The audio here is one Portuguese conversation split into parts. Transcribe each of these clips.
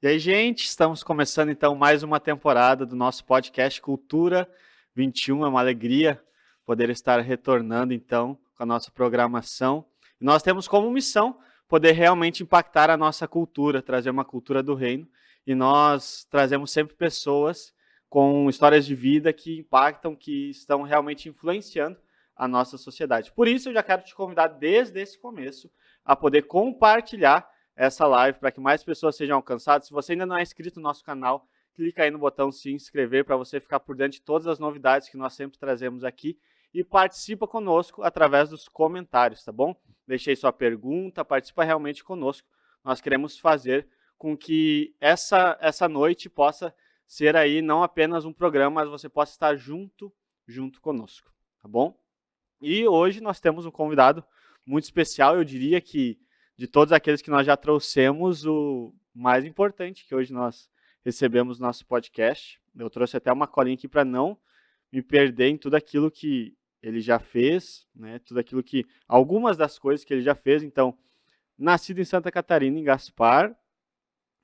E aí, gente, estamos começando então mais uma temporada do nosso podcast Cultura 21. É uma alegria poder estar retornando então com a nossa programação. E nós temos como missão poder realmente impactar a nossa cultura, trazer uma cultura do reino. E nós trazemos sempre pessoas com histórias de vida que impactam, que estão realmente influenciando a nossa sociedade. Por isso, eu já quero te convidar desde esse começo a poder compartilhar essa live para que mais pessoas sejam alcançadas. Se você ainda não é inscrito no nosso canal, clica aí no botão se inscrever para você ficar por dentro de todas as novidades que nós sempre trazemos aqui e participa conosco através dos comentários, tá bom? Deixe aí sua pergunta, participa realmente conosco. Nós queremos fazer com que essa noite possa ser aí não apenas um programa, mas você possa estar junto conosco, tá bom? E hoje nós temos um convidado muito especial, eu diria que de todos aqueles que nós já trouxemos, o mais importante que hoje nós recebemos no nosso podcast. Eu trouxe até uma colinha aqui para não me perder em tudo aquilo que ele já fez, né? Tudo aquilo que, algumas das coisas que ele já fez. Então, nascido em Santa Catarina, em Gaspar,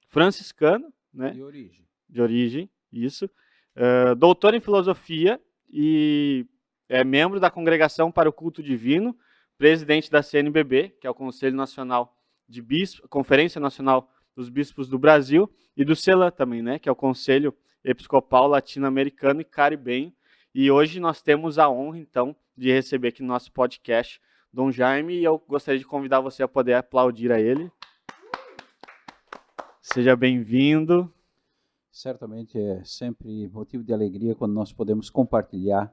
franciscano, né? De origem, isso. Doutor em filosofia e é membro da Congregação para o Culto Divino, presidente da CNBB, que é o Conselho Nacional de Bispos, Conferência Nacional dos Bispos do Brasil, e do CELAM também, né, que é o Conselho Episcopal Latino-Americano e Caribenho. E hoje nós temos a honra, então, de receber aqui no nosso podcast Dom Jaime, e eu gostaria de convidar você a poder aplaudir a ele. Seja bem-vindo. Certamente é sempre motivo de alegria quando nós podemos compartilhar,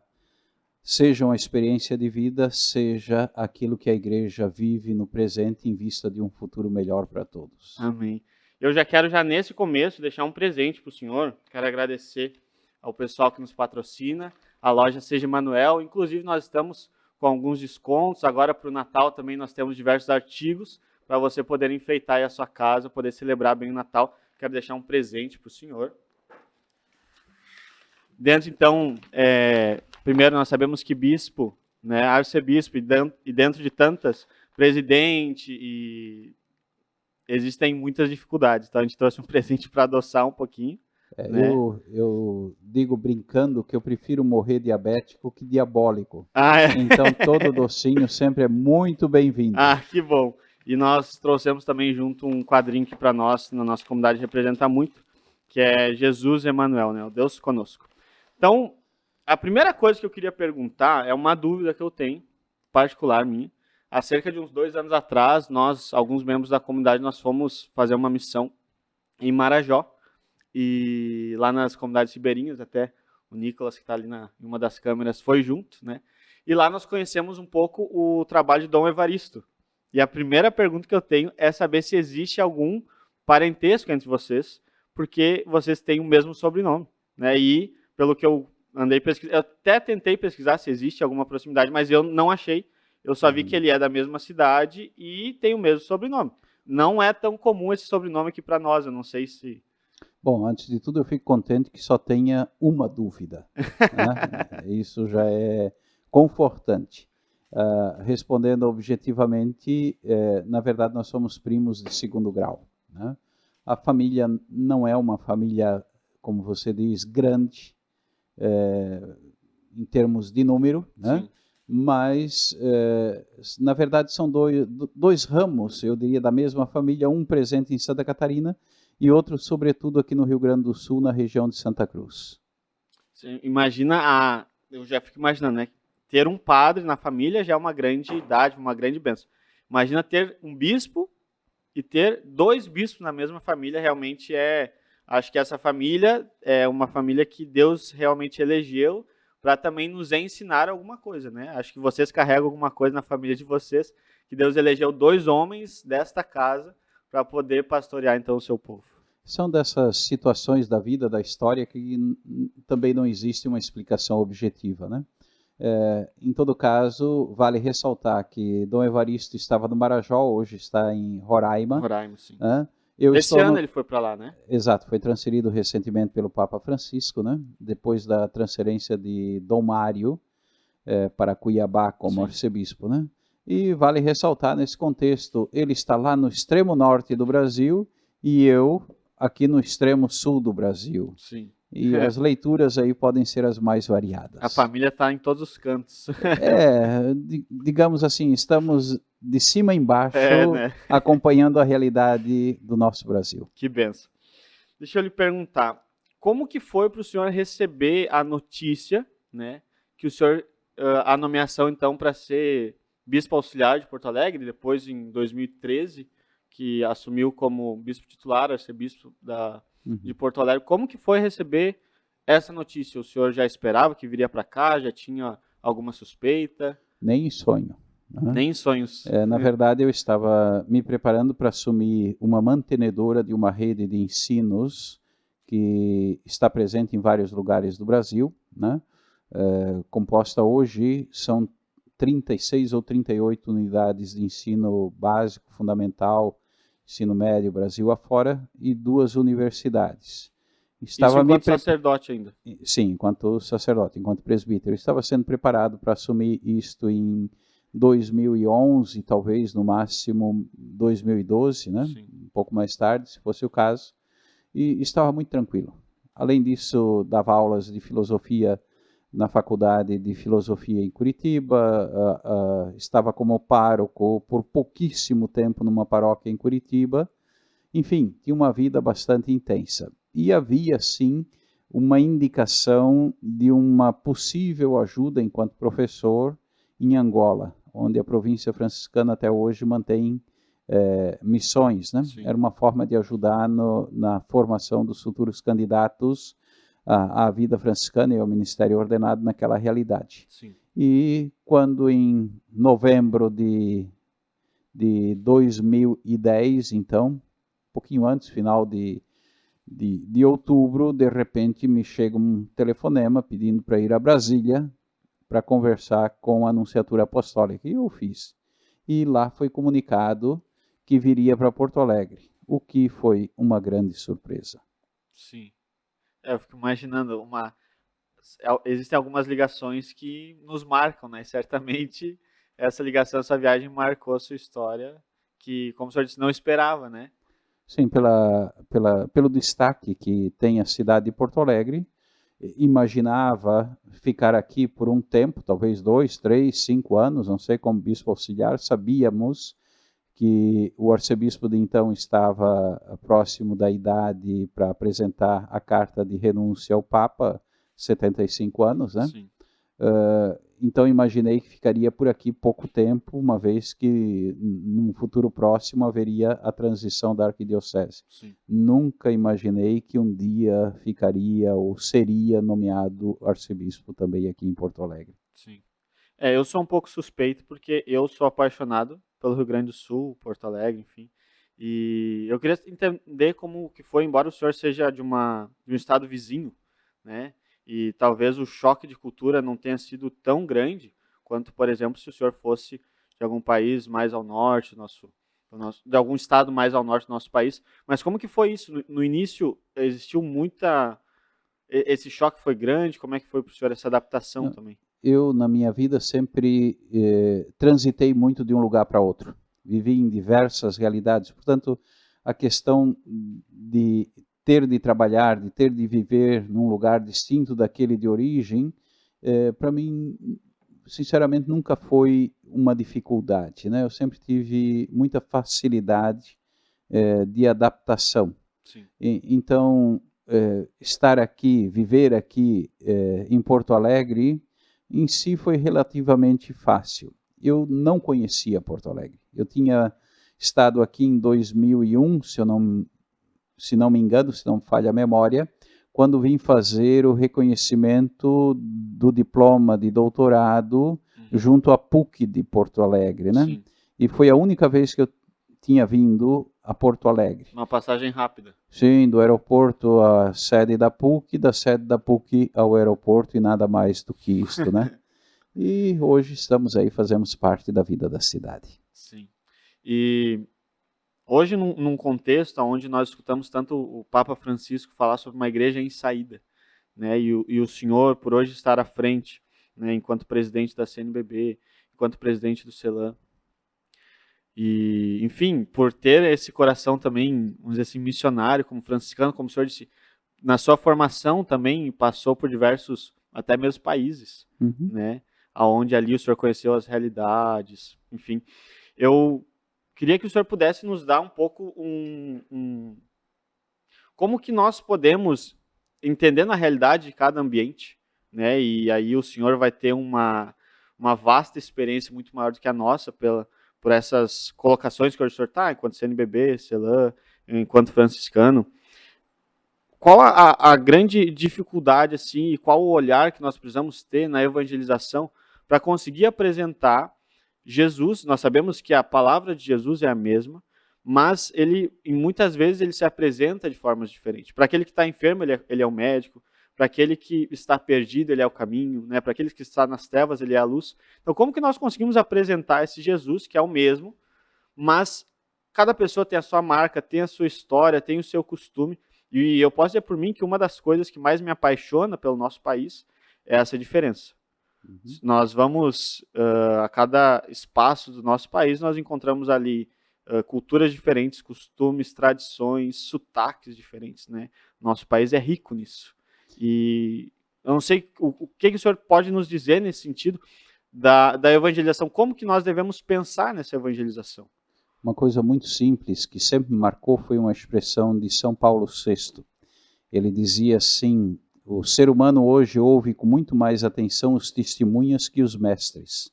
seja uma experiência de vida, seja aquilo que a igreja vive no presente em vista de um futuro melhor para todos. Amém. Eu já quero, nesse começo, deixar um presente para o senhor. Quero agradecer ao pessoal que nos patrocina, a loja Seja Emanuel. Inclusive, nós estamos com alguns descontos. Agora, para o Natal, também nós temos diversos artigos para você poder enfeitar aí a sua casa, poder celebrar bem o Natal. Quero deixar um presente para o senhor. Dentro, então, primeiro nós sabemos que bispo, né, arcebispo, e dentro de tantas, presidente, e existem muitas dificuldades. Então, a gente trouxe um presente para adoçar um pouquinho. Né? Eu digo brincando que eu prefiro morrer diabético que diabólico. É? Então, todo docinho sempre é muito bem-vindo. Que bom. E nós trouxemos também junto um quadrinho que para nós, na nossa comunidade, representa muito, que é Jesus Emanuel, né, o Deus conosco. Então, a primeira coisa que eu queria perguntar é uma dúvida que eu tenho, particular minha. Há cerca de uns 2 anos atrás, nós, alguns membros da comunidade, nós fomos fazer uma missão em Marajó, e lá nas comunidades ribeirinhas, até o Nicolas, que está ali em uma das câmeras, foi junto, né? E lá nós conhecemos um pouco o trabalho de Dom Evaristo. E a primeira pergunta que eu tenho é saber se existe algum parentesco entre vocês, porque vocês têm o mesmo sobrenome, né? E pelo que eu andei pesquisando, eu até tentei pesquisar se existe alguma proximidade, mas eu não achei. Eu só vi que ele é da mesma cidade e tem o mesmo sobrenome. Não é tão comum esse sobrenome aqui para nós, eu não sei se... Bom, antes de tudo eu fico contente que só tenha uma dúvida, né? Isso já é confortante. Respondendo objetivamente, na verdade nós somos primos de segundo grau, né? A família não é uma família, como você diz, grande, em termos de número, né? Mas, na verdade, são dois ramos, eu diria, da mesma família, um presente em Santa Catarina e outro, sobretudo, aqui no Rio Grande do Sul, na região de Santa Cruz. Você imagina, eu já fico imaginando, né? Ter um padre na família já é uma grande idade, uma grande bênção. Imagina ter um bispo e ter 2 bispos na mesma família, realmente acho que essa família é uma família que Deus realmente elegeu para também nos ensinar alguma coisa, né? Acho que vocês carregam alguma coisa na família de vocês, que Deus elegeu 2 homens desta casa para poder pastorear então o seu povo. São dessas situações da vida, da história, que também não existe uma explicação objetiva, né? Em todo caso, vale ressaltar que Dom Evaristo estava no Marajó, hoje está em Roraima. Roraima, sim. Esse ano ele foi para lá, né? Exato, foi transferido recentemente pelo Papa Francisco, né? Depois da transferência de Dom Mário para Cuiabá como arcebispo, né? E vale ressaltar nesse contexto, ele está lá no extremo norte do Brasil e eu aqui no extremo sul do Brasil. Sim. E as leituras aí podem ser as mais variadas. A família está em todos os cantos. Digamos assim, estamos de cima a embaixo, né? acompanhando a realidade do nosso Brasil. Que benção. Deixa eu lhe perguntar, como que foi para o senhor receber a notícia, né, que o senhor, a nomeação então para ser bispo auxiliar de Porto Alegre, depois em 2013, que assumiu como bispo titular, arcebispo de Porto Alegre. Como que foi receber essa notícia? O senhor já esperava que viria para cá? Já tinha alguma suspeita? Nem em sonho. Né? Nem em sonhos. Na verdade, eu estava me preparando para assumir uma mantenedora de uma rede de ensinos que está presente em vários lugares do Brasil, né? Composta hoje, são 36 ou 38 unidades de ensino básico, fundamental, ensino médio, Brasil afora, e 2 universidades. Isso enquanto sacerdote ainda? Sim, enquanto sacerdote, enquanto presbítero. Eu estava sendo preparado para assumir isto em 2011, talvez, no máximo 2012, né? Sim. Um pouco mais tarde, se fosse o caso, e estava muito tranquilo. Além disso, dava aulas de filosofia na Faculdade de Filosofia em Curitiba, estava como pároco por pouquíssimo tempo numa paróquia em Curitiba. Enfim, tinha uma vida bastante intensa. E havia, sim, uma indicação de uma possível ajuda enquanto professor em Angola, onde a província franciscana até hoje mantém missões, né? Sim. Era uma forma de ajudar na formação dos futuros candidatos à vida franciscana e ao ministério ordenado naquela realidade. Sim. E quando em novembro de 2010, então, um pouquinho antes, final de outubro, de repente me chega um telefonema pedindo para ir a Brasília para conversar com a Anunciatura Apostólica. E eu fiz. E lá foi comunicado que viria para Porto Alegre, o que foi uma grande surpresa. Sim. Eu fico imaginando, existem algumas ligações que nos marcam, né? Certamente essa ligação, essa viagem marcou a sua história, que, como o senhor disse, não esperava, né? Sim, pelo destaque que tem a cidade de Porto Alegre, imaginava ficar aqui por um tempo, talvez 2, 3, 5 anos, não sei, como bispo auxiliar. Sabíamos que o arcebispo de então estava próximo da idade para apresentar a carta de renúncia ao Papa, 75 anos, né? Sim. Então imaginei que ficaria por aqui pouco tempo, uma vez que num futuro próximo haveria a transição da arquidiocese. Sim. Nunca imaginei que um dia ficaria ou seria nomeado arcebispo também aqui em Porto Alegre. Sim. Eu sou um pouco suspeito porque eu sou apaixonado pelo Rio Grande do Sul, Porto Alegre, enfim. E eu queria entender como que foi, embora o senhor seja de um estado vizinho, né? E talvez o choque de cultura não tenha sido tão grande quanto, por exemplo, se o senhor fosse de algum país mais ao norte, de algum estado mais ao norte do nosso país. Mas como que foi isso? No início existiu esse choque foi grande? Como é que foi para o senhor essa adaptação também? Eu, na minha vida, sempre transitei muito de um lugar para outro. Vivi em diversas realidades. Portanto, a questão de ter de trabalhar, de ter de viver num lugar distinto daquele de origem, para mim, sinceramente, nunca foi uma dificuldade, né? Eu sempre tive muita facilidade de adaptação. Sim. Então, estar aqui, viver aqui em Porto Alegre, em si foi relativamente fácil. Eu não conhecia Porto Alegre. Eu tinha estado aqui em 2001, se não me engano, se não me falha a memória, quando vim fazer o reconhecimento do diploma de doutorado junto à PUC de Porto Alegre, né? Sim. E foi a única vez que eu tinha vindo a Porto Alegre. Uma passagem rápida. Sim, do aeroporto à sede da PUC, da sede da PUC ao aeroporto e nada mais do que isto, né? E hoje estamos aí, fazemos parte da vida da cidade. Sim. E hoje, num contexto onde nós escutamos tanto o Papa Francisco falar sobre uma igreja em saída, né? E o senhor, por hoje, estar à frente, né? Enquanto presidente da CNBB, enquanto presidente do CELAM, E, enfim, por ter esse coração também, vamos dizer assim, missionário, como franciscano, como o senhor disse, na sua formação também passou por diversos, até mesmo países, né? Aonde ali o senhor conheceu as realidades, enfim. Eu queria que o senhor pudesse nos dar um pouco como que nós podemos, entendendo a realidade de cada ambiente, né? E aí o senhor vai ter uma vasta experiência muito maior do que a nossa por essas colocações que o senhor está, enquanto CNBB, CELAM, enquanto franciscano. Qual a grande dificuldade, assim, e qual o olhar que nós precisamos ter na evangelização para conseguir apresentar Jesus? Nós sabemos que a palavra de Jesus é a mesma, mas muitas vezes ele se apresenta de formas diferentes. Para aquele que está enfermo, ele é o médico. Para aquele que está perdido, ele é o caminho. Né? Para aquele que está nas trevas, ele é a luz. Então, como que nós conseguimos apresentar esse Jesus, que é o mesmo, mas cada pessoa tem a sua marca, tem a sua história, tem o seu costume. E eu posso dizer por mim que uma das coisas que mais me apaixona pelo nosso país é essa diferença. Nós vamos, a cada espaço do nosso país, nós encontramos ali culturas diferentes, costumes, tradições, sotaques diferentes, né? Nosso país é rico nisso. E eu não sei o que o senhor pode nos dizer nesse sentido da evangelização, como que nós devemos pensar nessa evangelização? Uma coisa muito simples que sempre me marcou foi uma expressão de São Paulo VI. Ele dizia assim: o ser humano hoje ouve com muito mais atenção os testemunhas que os mestres.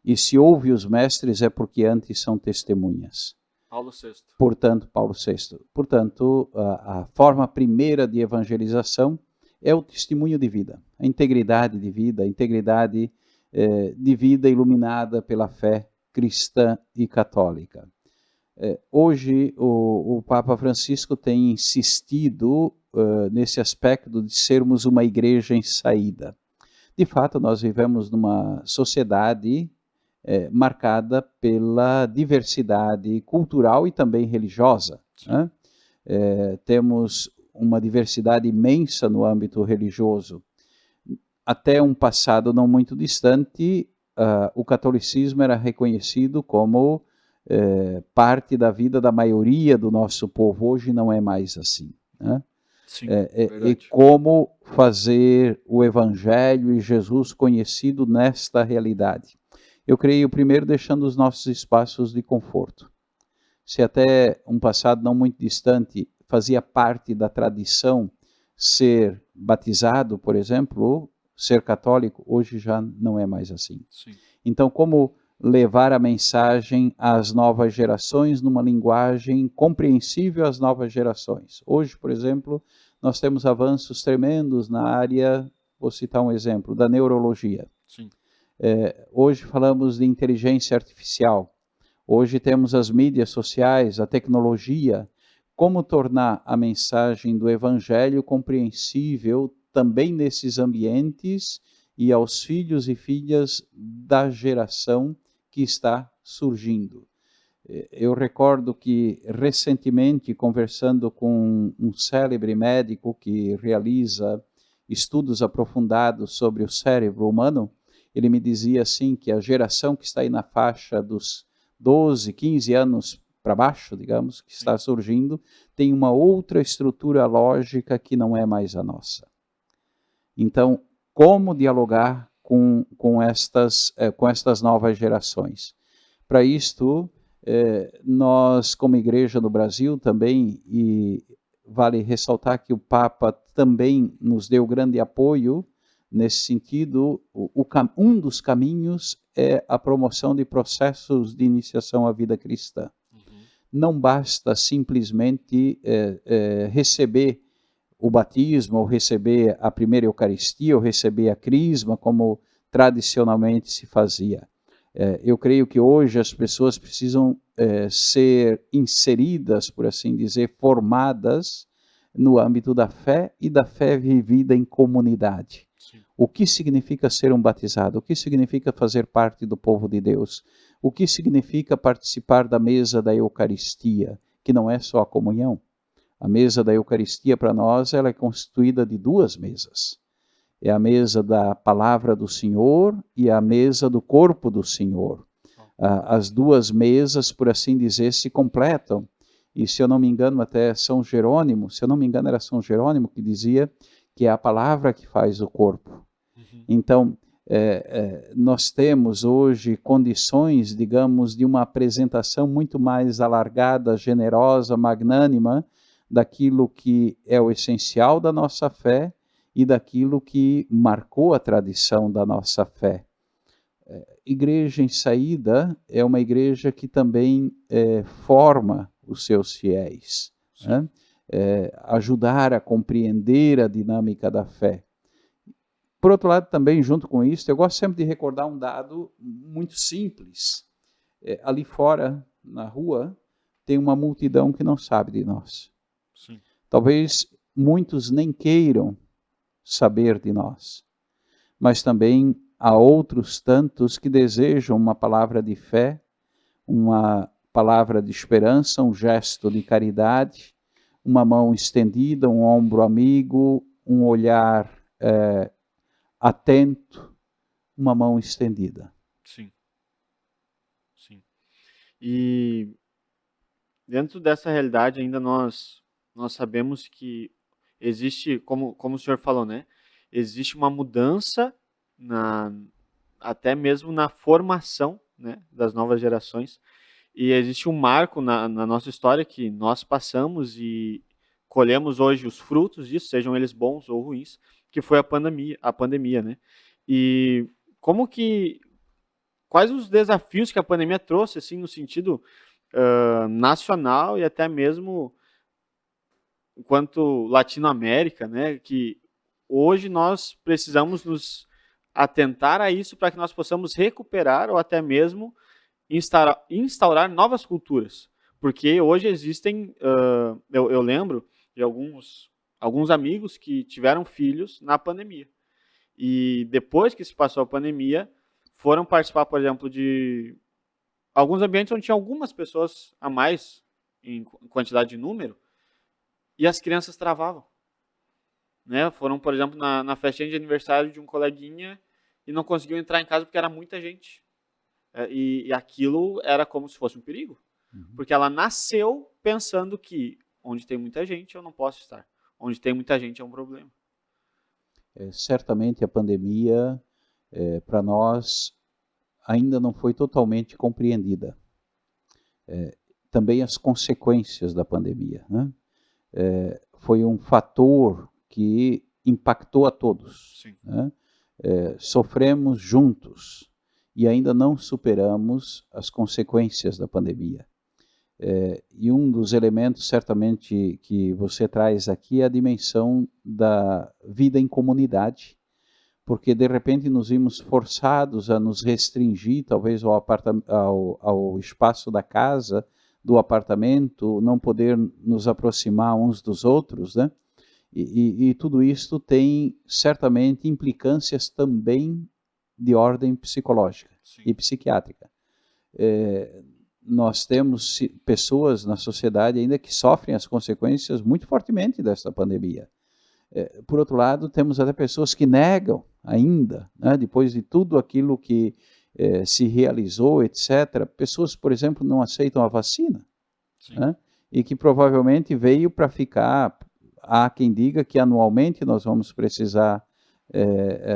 E se ouve os mestres é porque antes são testemunhas. Paulo VI. Portanto, Paulo VI. Portanto, a forma primeira de evangelização é o testemunho de vida, a integridade de vida, a integridade de vida iluminada pela fé cristã e católica. Hoje, o Papa Francisco tem insistido nesse aspecto de sermos uma igreja em saída. De fato, nós vivemos numa sociedade marcada pela diversidade cultural e também religiosa. Né? Temos uma diversidade imensa no âmbito religioso. Até um passado não muito distante, o catolicismo era reconhecido como parte da vida da maioria do nosso povo. Hoje não é mais assim. Né? Sim, e como fazer o Evangelho e Jesus conhecido nesta realidade? Eu creio primeiro deixando os nossos espaços de conforto. Se até um passado não muito distante fazia parte da tradição ser batizado, por exemplo, ser católico, hoje já não é mais assim. Sim. Então, como levar a mensagem às novas gerações numa linguagem compreensível às novas gerações? Hoje, por exemplo, nós temos avanços tremendos na área, vou citar um exemplo, da neurologia. Sim. Hoje falamos de inteligência artificial. Hoje temos as mídias sociais, a tecnologia. Como tornar a mensagem do Evangelho compreensível também nesses ambientes e aos filhos e filhas da geração que está surgindo? Eu recordo que recentemente, conversando com um célebre médico que realiza estudos aprofundados sobre o cérebro humano, ele me dizia assim que a geração que está aí na faixa dos 12, 15 anos para baixo, digamos, que está surgindo, tem uma outra estrutura lógica que não é mais a nossa. Então, como dialogar com estas novas gerações? Para isto, nós, como igreja no Brasil também, e vale ressaltar que o Papa também nos deu grande apoio nesse sentido, um dos caminhos é a promoção de processos de iniciação à vida cristã. Não basta simplesmente receber o batismo, ou receber a primeira Eucaristia, ou receber a crisma, como tradicionalmente se fazia. Eu creio que hoje as pessoas precisam ser inseridas, por assim dizer, formadas no âmbito da fé e da fé vivida em comunidade. Sim. O que significa ser um batizado? O que significa fazer parte do povo de Deus? O que significa participar da mesa da Eucaristia, que não é só a comunhão? A mesa da Eucaristia para nós ela é constituída de duas mesas. É a mesa da palavra do Senhor e a mesa do corpo do Senhor. as duas mesas, por assim dizer, se completam. E se eu não me engano, até São Jerônimo, se eu não me engano era São Jerônimo que dizia que é a palavra que faz o corpo. Então, nós temos hoje condições, digamos, de uma apresentação muito mais alargada, generosa, magnânima, daquilo que é o essencial da nossa fé e daquilo que marcou a tradição da nossa fé. Igreja em Saída é uma igreja que também forma os seus fiéis, né? Ajudar a compreender a dinâmica da fé. Por outro lado, também, junto com isso, eu gosto sempre de recordar um dado muito simples. Ali fora, na rua, tem uma multidão que não sabe de nós. Sim. Talvez muitos nem queiram saber de nós, mas também há outros tantos que desejam uma palavra de fé, uma palavra de esperança, um gesto de caridade, uma mão estendida, um ombro amigo, um olhar atento, uma mão estendida. Sim. Sim. E dentro dessa realidade ainda nós sabemos que existe, como o senhor falou, né? Existe uma mudança até mesmo na formação, né, das novas gerações. E existe um marco na nossa história que nós passamos e colhemos hoje os frutos disso, sejam eles bons ou ruins, que foi a pandemia, né? E quais os desafios que a pandemia trouxe, assim, no sentido nacional e até mesmo enquanto Latinoamérica, né? Que hoje nós precisamos nos atentar a isso para que nós possamos recuperar ou até mesmo instaurar novas culturas. Porque hoje existem, eu lembro de alguns amigos que tiveram filhos na pandemia. E depois que se passou a pandemia, foram participar, por exemplo, de alguns ambientes onde tinha algumas pessoas a mais em quantidade de número, e as crianças travavam. Né? Foram, por exemplo, na festinha de aniversário de um coleguinha e não conseguiam entrar em casa porque era muita gente. E aquilo era como se fosse um perigo. Porque ela nasceu pensando que onde tem muita gente eu não posso estar. Onde tem muita gente é um problema. Certamente a pandemia, para nós, ainda não foi totalmente compreendida. Também as consequências da pandemia, né? Foi um fator que impactou a todos. Sim. Né? Sofremos juntos e ainda não superamos as consequências da pandemia. E um dos elementos, certamente, que você traz aqui é a dimensão da vida em comunidade, porque, de repente, nos vimos forçados a nos restringir, talvez, ao espaço da casa, do apartamento, não poder nos aproximar uns dos outros, né? E tudo isso tem, certamente, implicâncias também de ordem psicológica. Sim. E psiquiátrica. Nós temos pessoas na sociedade ainda que sofrem as consequências muito fortemente dessa pandemia. Por outro lado, temos até pessoas que negam ainda, né, depois de tudo aquilo que se realizou, etc. Pessoas, por exemplo, não aceitam a vacina, né, e que provavelmente veio para ficar. Há quem diga que anualmente nós vamos precisar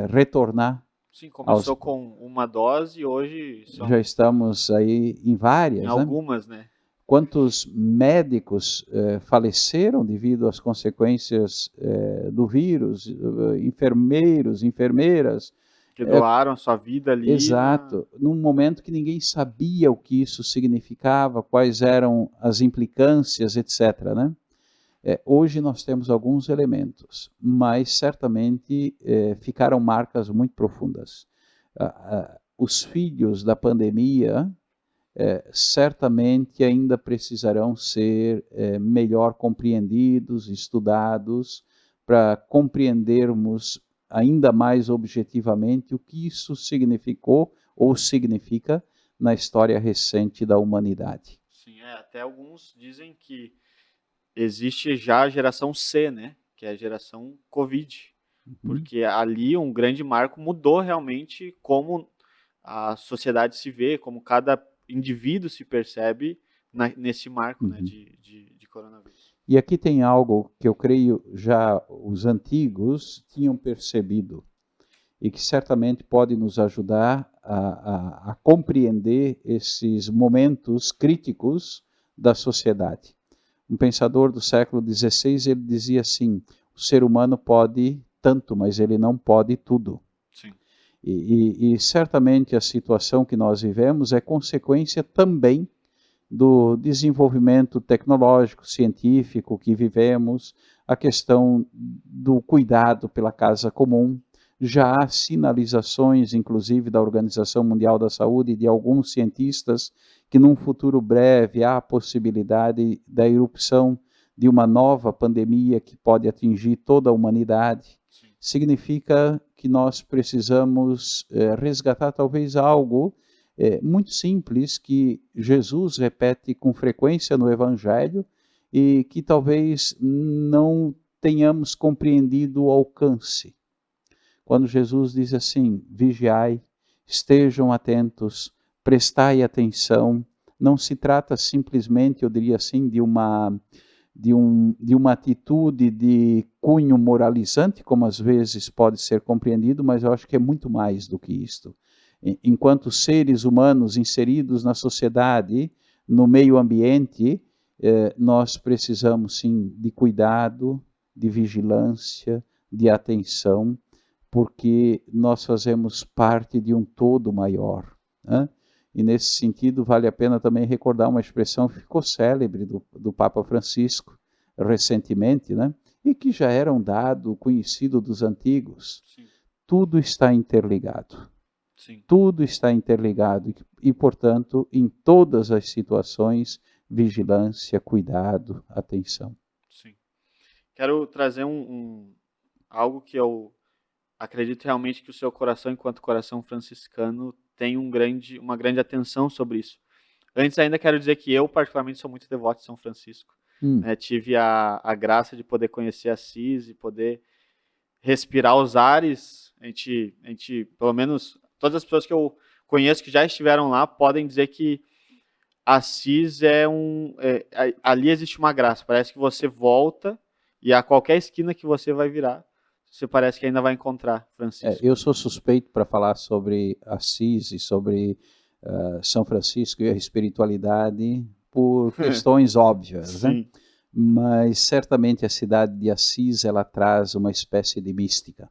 retornar. Sim, começou com uma dose e hoje já estamos aí em várias. Em algumas, né? Quantos médicos faleceram devido às consequências do vírus, enfermeiros, enfermeiras. Que doaram a sua vida ali. Exato, num momento que ninguém sabia o que isso significava, quais eram as implicâncias, etc., né? Hoje nós temos alguns elementos, mas certamente ficaram marcas muito profundas. Os filhos da pandemia certamente ainda precisarão ser melhor compreendidos, estudados, para compreendermos ainda mais objetivamente o que isso significou ou significa na história recente da humanidade. Sim, até alguns dizem que existe já a geração C, né? Que é a geração Covid. Porque ali um grande marco mudou realmente como a sociedade se vê, como cada indivíduo se percebe nesse marco, né, de coronavírus. E aqui tem algo que eu creio já os antigos tinham percebido e que certamente pode nos ajudar a compreender esses momentos críticos da sociedade. Um pensador do século XVI, ele dizia assim, o ser humano pode tanto, mas ele não pode tudo. Sim. E certamente a situação que nós vivemos é consequência também do desenvolvimento tecnológico, científico que vivemos, a questão do cuidado pela casa comum. Já há sinalizações, inclusive, da Organização Mundial da Saúde e de alguns cientistas, que num futuro breve há a possibilidade da irrupção de uma nova pandemia que pode atingir toda a humanidade. Sim. Significa que nós precisamos resgatar talvez algo muito simples que Jesus repete com frequência no Evangelho e que talvez não tenhamos compreendido o alcance. Quando Jesus diz assim, vigiai, estejam atentos, prestai atenção, não se trata simplesmente, eu diria assim, de uma atitude de cunho moralizante, como às vezes pode ser compreendido, mas eu acho que é muito mais do que isto. Enquanto seres humanos inseridos na sociedade, no meio ambiente, nós precisamos sim de cuidado, de vigilância, de atenção, porque nós fazemos parte de um todo maior, né? E nesse sentido vale a pena também recordar uma expressão que ficou célebre do Papa Francisco recentemente, né? E que já era um dado conhecido dos antigos. Sim. Tudo está interligado. Sim. Tudo está interligado e, portanto, em todas as situações, vigilância, cuidado, atenção. Sim. Quero trazer algo que eu acredito realmente que o seu coração, enquanto coração franciscano, tem uma grande atenção sobre isso. Antes ainda quero dizer que eu, particularmente, sou muito devoto de São Francisco. Tive a graça de poder conhecer Assis e poder respirar os ares. A gente, pelo menos, todas as pessoas que eu conheço que já estiveram lá podem dizer que Assis ali existe uma graça. Parece que você volta e a qualquer esquina que você vai virar, você parece que ainda vai encontrar Francisco. Eu sou suspeito para falar sobre Assis e sobre São Francisco e a espiritualidade por questões óbvias, né? Mas certamente a cidade de Assis ela traz uma espécie de mística.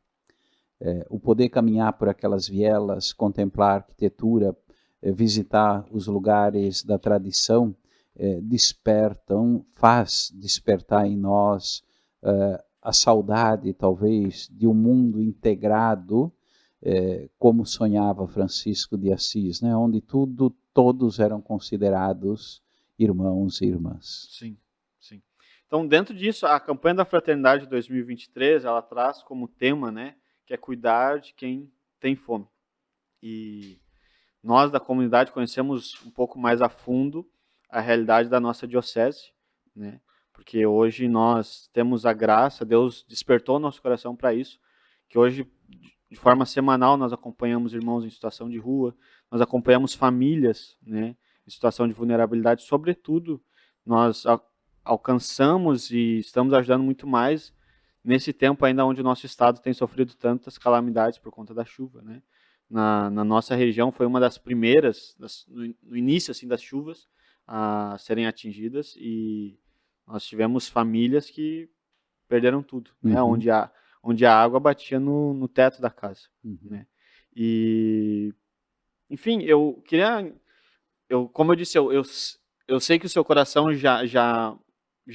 O poder caminhar por aquelas vielas, contemplar a arquitetura, visitar os lugares da tradição, faz despertar em nós a saudade, talvez, de um mundo integrado, como sonhava Francisco de Assis, né? Onde todos eram considerados irmãos e irmãs. Sim, sim. Então, dentro disso, a campanha da Fraternidade 2023, ela traz como tema, né, que é cuidar de quem tem fome. E nós, da comunidade, conhecemos um pouco mais a fundo a realidade da nossa diocese, né? Porque hoje nós temos a graça, Deus despertou nosso coração para isso, que hoje, de forma semanal, nós acompanhamos irmãos em situação de rua, nós acompanhamos famílias, né, em situação de vulnerabilidade, sobretudo, nós alcançamos e estamos ajudando muito mais nesse tempo ainda onde o nosso estado tem sofrido tantas calamidades por conta da chuva, né? Na nossa região foi uma das primeiras, no início assim, das chuvas, a serem atingidas, e nós tivemos famílias que perderam tudo, né? Onde a água batia no teto da casa, né? E, enfim, como eu disse, eu sei que o seu coração já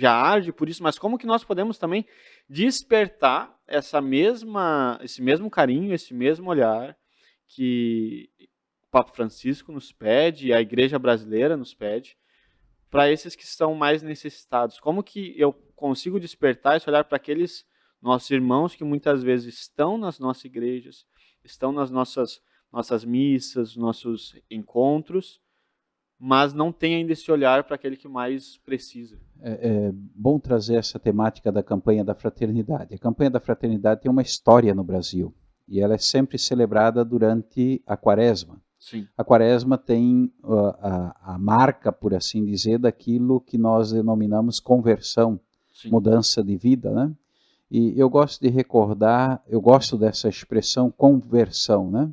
arde por isso, mas como que nós podemos também despertar esse mesmo carinho, esse mesmo olhar que o Papa Francisco nos pede, a Igreja brasileira nos pede, para esses que estão mais necessitados? Como que eu consigo despertar esse olhar para aqueles nossos irmãos que muitas vezes estão nas nossas igrejas, estão nas nossas missas, nossos encontros, mas não tem ainda esse olhar para aquele que mais precisa? É bom trazer essa temática da campanha da fraternidade. A campanha da fraternidade tem uma história no Brasil, e ela é sempre celebrada durante a Quaresma. Sim. A quaresma tem a marca, por assim dizer, daquilo que nós denominamos conversão, Sim. mudança de vida, né? E eu gosto de recordar, eu gosto dessa expressão conversão, né?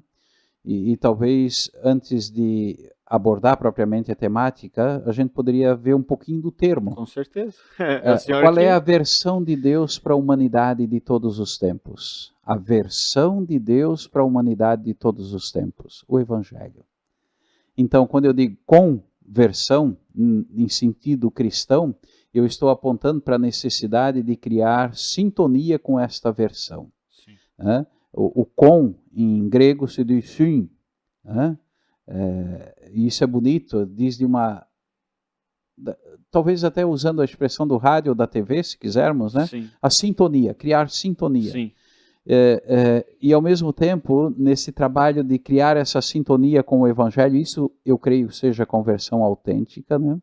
E talvez antes de abordar propriamente a temática, a gente poderia ver um pouquinho do termo. Com certeza. É o senhor Qual é que... a versão de Deus para a humanidade de todos os tempos? A versão de Deus para a humanidade de todos os tempos, o Evangelho. Então, quando eu digo conversão, em sentido cristão, eu estou apontando para a necessidade de criar sintonia com esta versão. Sim. O com, em grego, se diz sim. Isso é bonito, diz de uma... Talvez até usando a expressão do rádio ou da TV, se quisermos, né? Sim. A sintonia, criar sintonia. Sim. E ao mesmo tempo, nesse trabalho de criar essa sintonia com o Evangelho, isso eu creio seja conversão autêntica, né?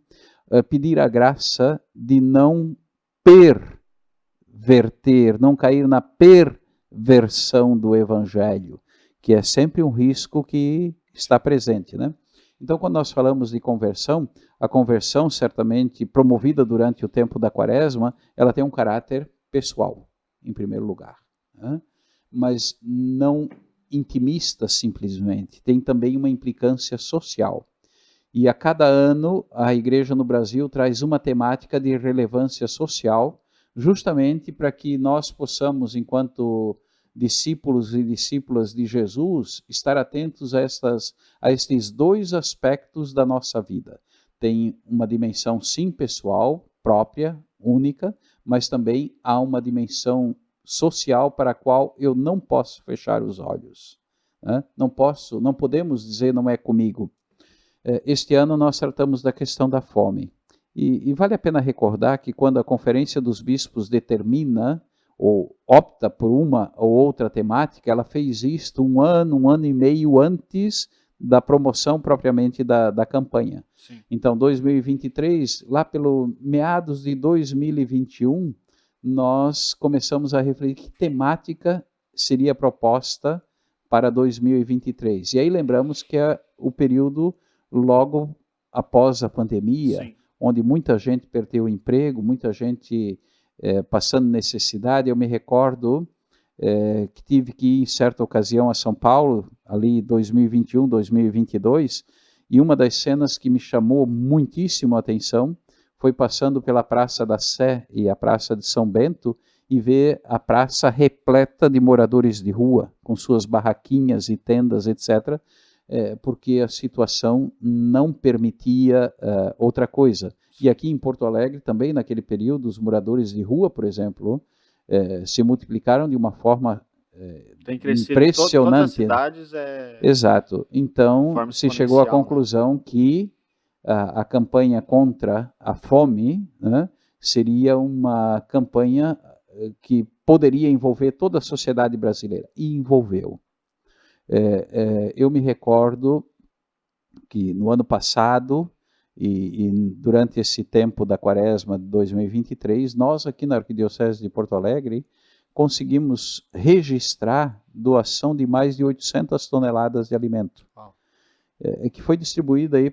Pedir a graça de não perverter, não cair na perversão do Evangelho, que é sempre um risco que está presente, né? Então, quando nós falamos de conversão, a conversão, certamente promovida durante o tempo da quaresma, ela tem um caráter pessoal, em primeiro lugar, né? Mas não intimista simplesmente, tem também uma implicância social. E a cada ano, a Igreja no Brasil traz uma temática de relevância social, justamente para que nós possamos, enquanto discípulos e discípulas de Jesus, estar atentos a estes dois aspectos da nossa vida. Tem uma dimensão, sim, pessoal, própria, única, mas também há uma dimensão social para a qual eu não posso fechar os olhos. Não podemos dizer não é comigo. Este ano nós tratamos da questão da fome. E vale a pena recordar que quando a Conferência dos Bispos determina ou opta por uma ou outra temática, ela fez isto um ano e meio antes da promoção propriamente da campanha. Sim. Então, 2023, lá pelo meados de 2021, nós começamos a refletir que temática seria proposta para 2023. E aí lembramos que é o período logo após a pandemia, Sim. onde muita gente perdeu o emprego, muita gente passando necessidade. Eu me recordo que tive que ir em certa ocasião a São Paulo, ali 2021, 2022, e uma das cenas que me chamou muitíssimo a atenção foi passando pela Praça da Sé e a Praça de São Bento e ver a praça repleta de moradores de rua, com suas barraquinhas e tendas, etc., porque a situação não permitia outra coisa. E aqui em Porto Alegre também, naquele período, os moradores de rua, por exemplo, se multiplicaram de uma forma tem crescido impressionante. Todas as cidades. Exato. Então, se chegou à né? conclusão que a campanha contra a fome, né, seria uma campanha que poderia envolver toda a sociedade brasileira. E envolveu. Eu me recordo que no ano passado e durante esse tempo da quaresma de 2023, nós aqui na Arquidiocese de Porto Alegre conseguimos registrar doação de mais de 800 toneladas de alimento, que foi distribuída aí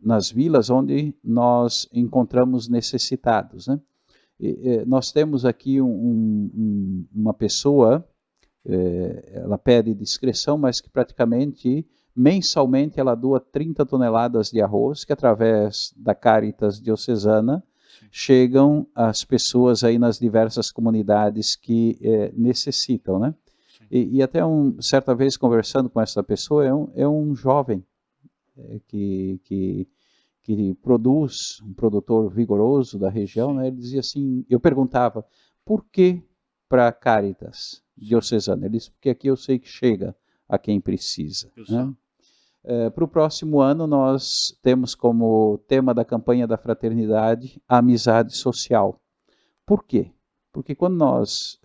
nas vilas onde nós encontramos necessitados, né? Nós temos aqui uma pessoa, ela pede discrição, mas que praticamente mensalmente ela doa 30 toneladas de arroz, que através da Caritas Diocesana chegam às pessoas aí nas diversas comunidades que necessitam, né? E até certa vez conversando com essa pessoa, é um jovem que produz, um produtor vigoroso da região, né? Ele dizia assim, eu perguntava, por que para a Caritas Diocesana? Ele disse, porque aqui eu sei que chega a quem precisa, né? Para o próximo ano, nós temos como tema da campanha da fraternidade a amizade social. Por quê? Porque quando nós,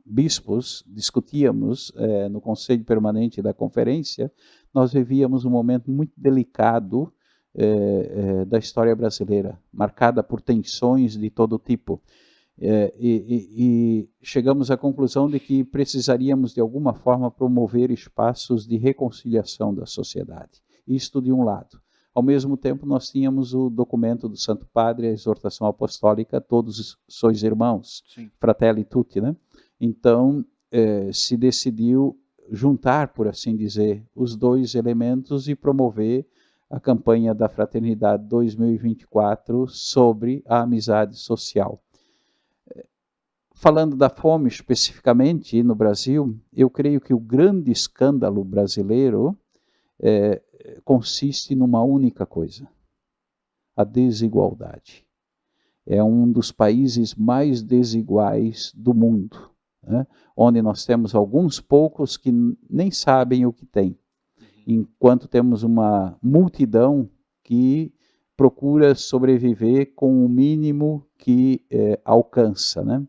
bispos, discutíamos no Conselho Permanente da Conferência, nós vivíamos um momento muito delicado da história brasileira, marcada por tensões de todo tipo. E chegamos à conclusão de que precisaríamos, de alguma forma, promover espaços de reconciliação da sociedade. Isto de um lado. Ao mesmo tempo, nós tínhamos o documento do Santo Padre, a exortação apostólica, todos sois irmãos, Sim. Fratelli tutti, né? Então, se decidiu juntar, por assim dizer, os dois elementos e promover a campanha da Fraternidade 2024 sobre a amizade social. Falando da fome especificamente no Brasil, eu creio que o grande escândalo brasileiro consiste numa única coisa: a desigualdade. É um dos países mais desiguais do mundo, né? Onde nós temos alguns poucos que nem sabem o que têm, enquanto temos uma multidão que procura sobreviver com o mínimo que alcança, né?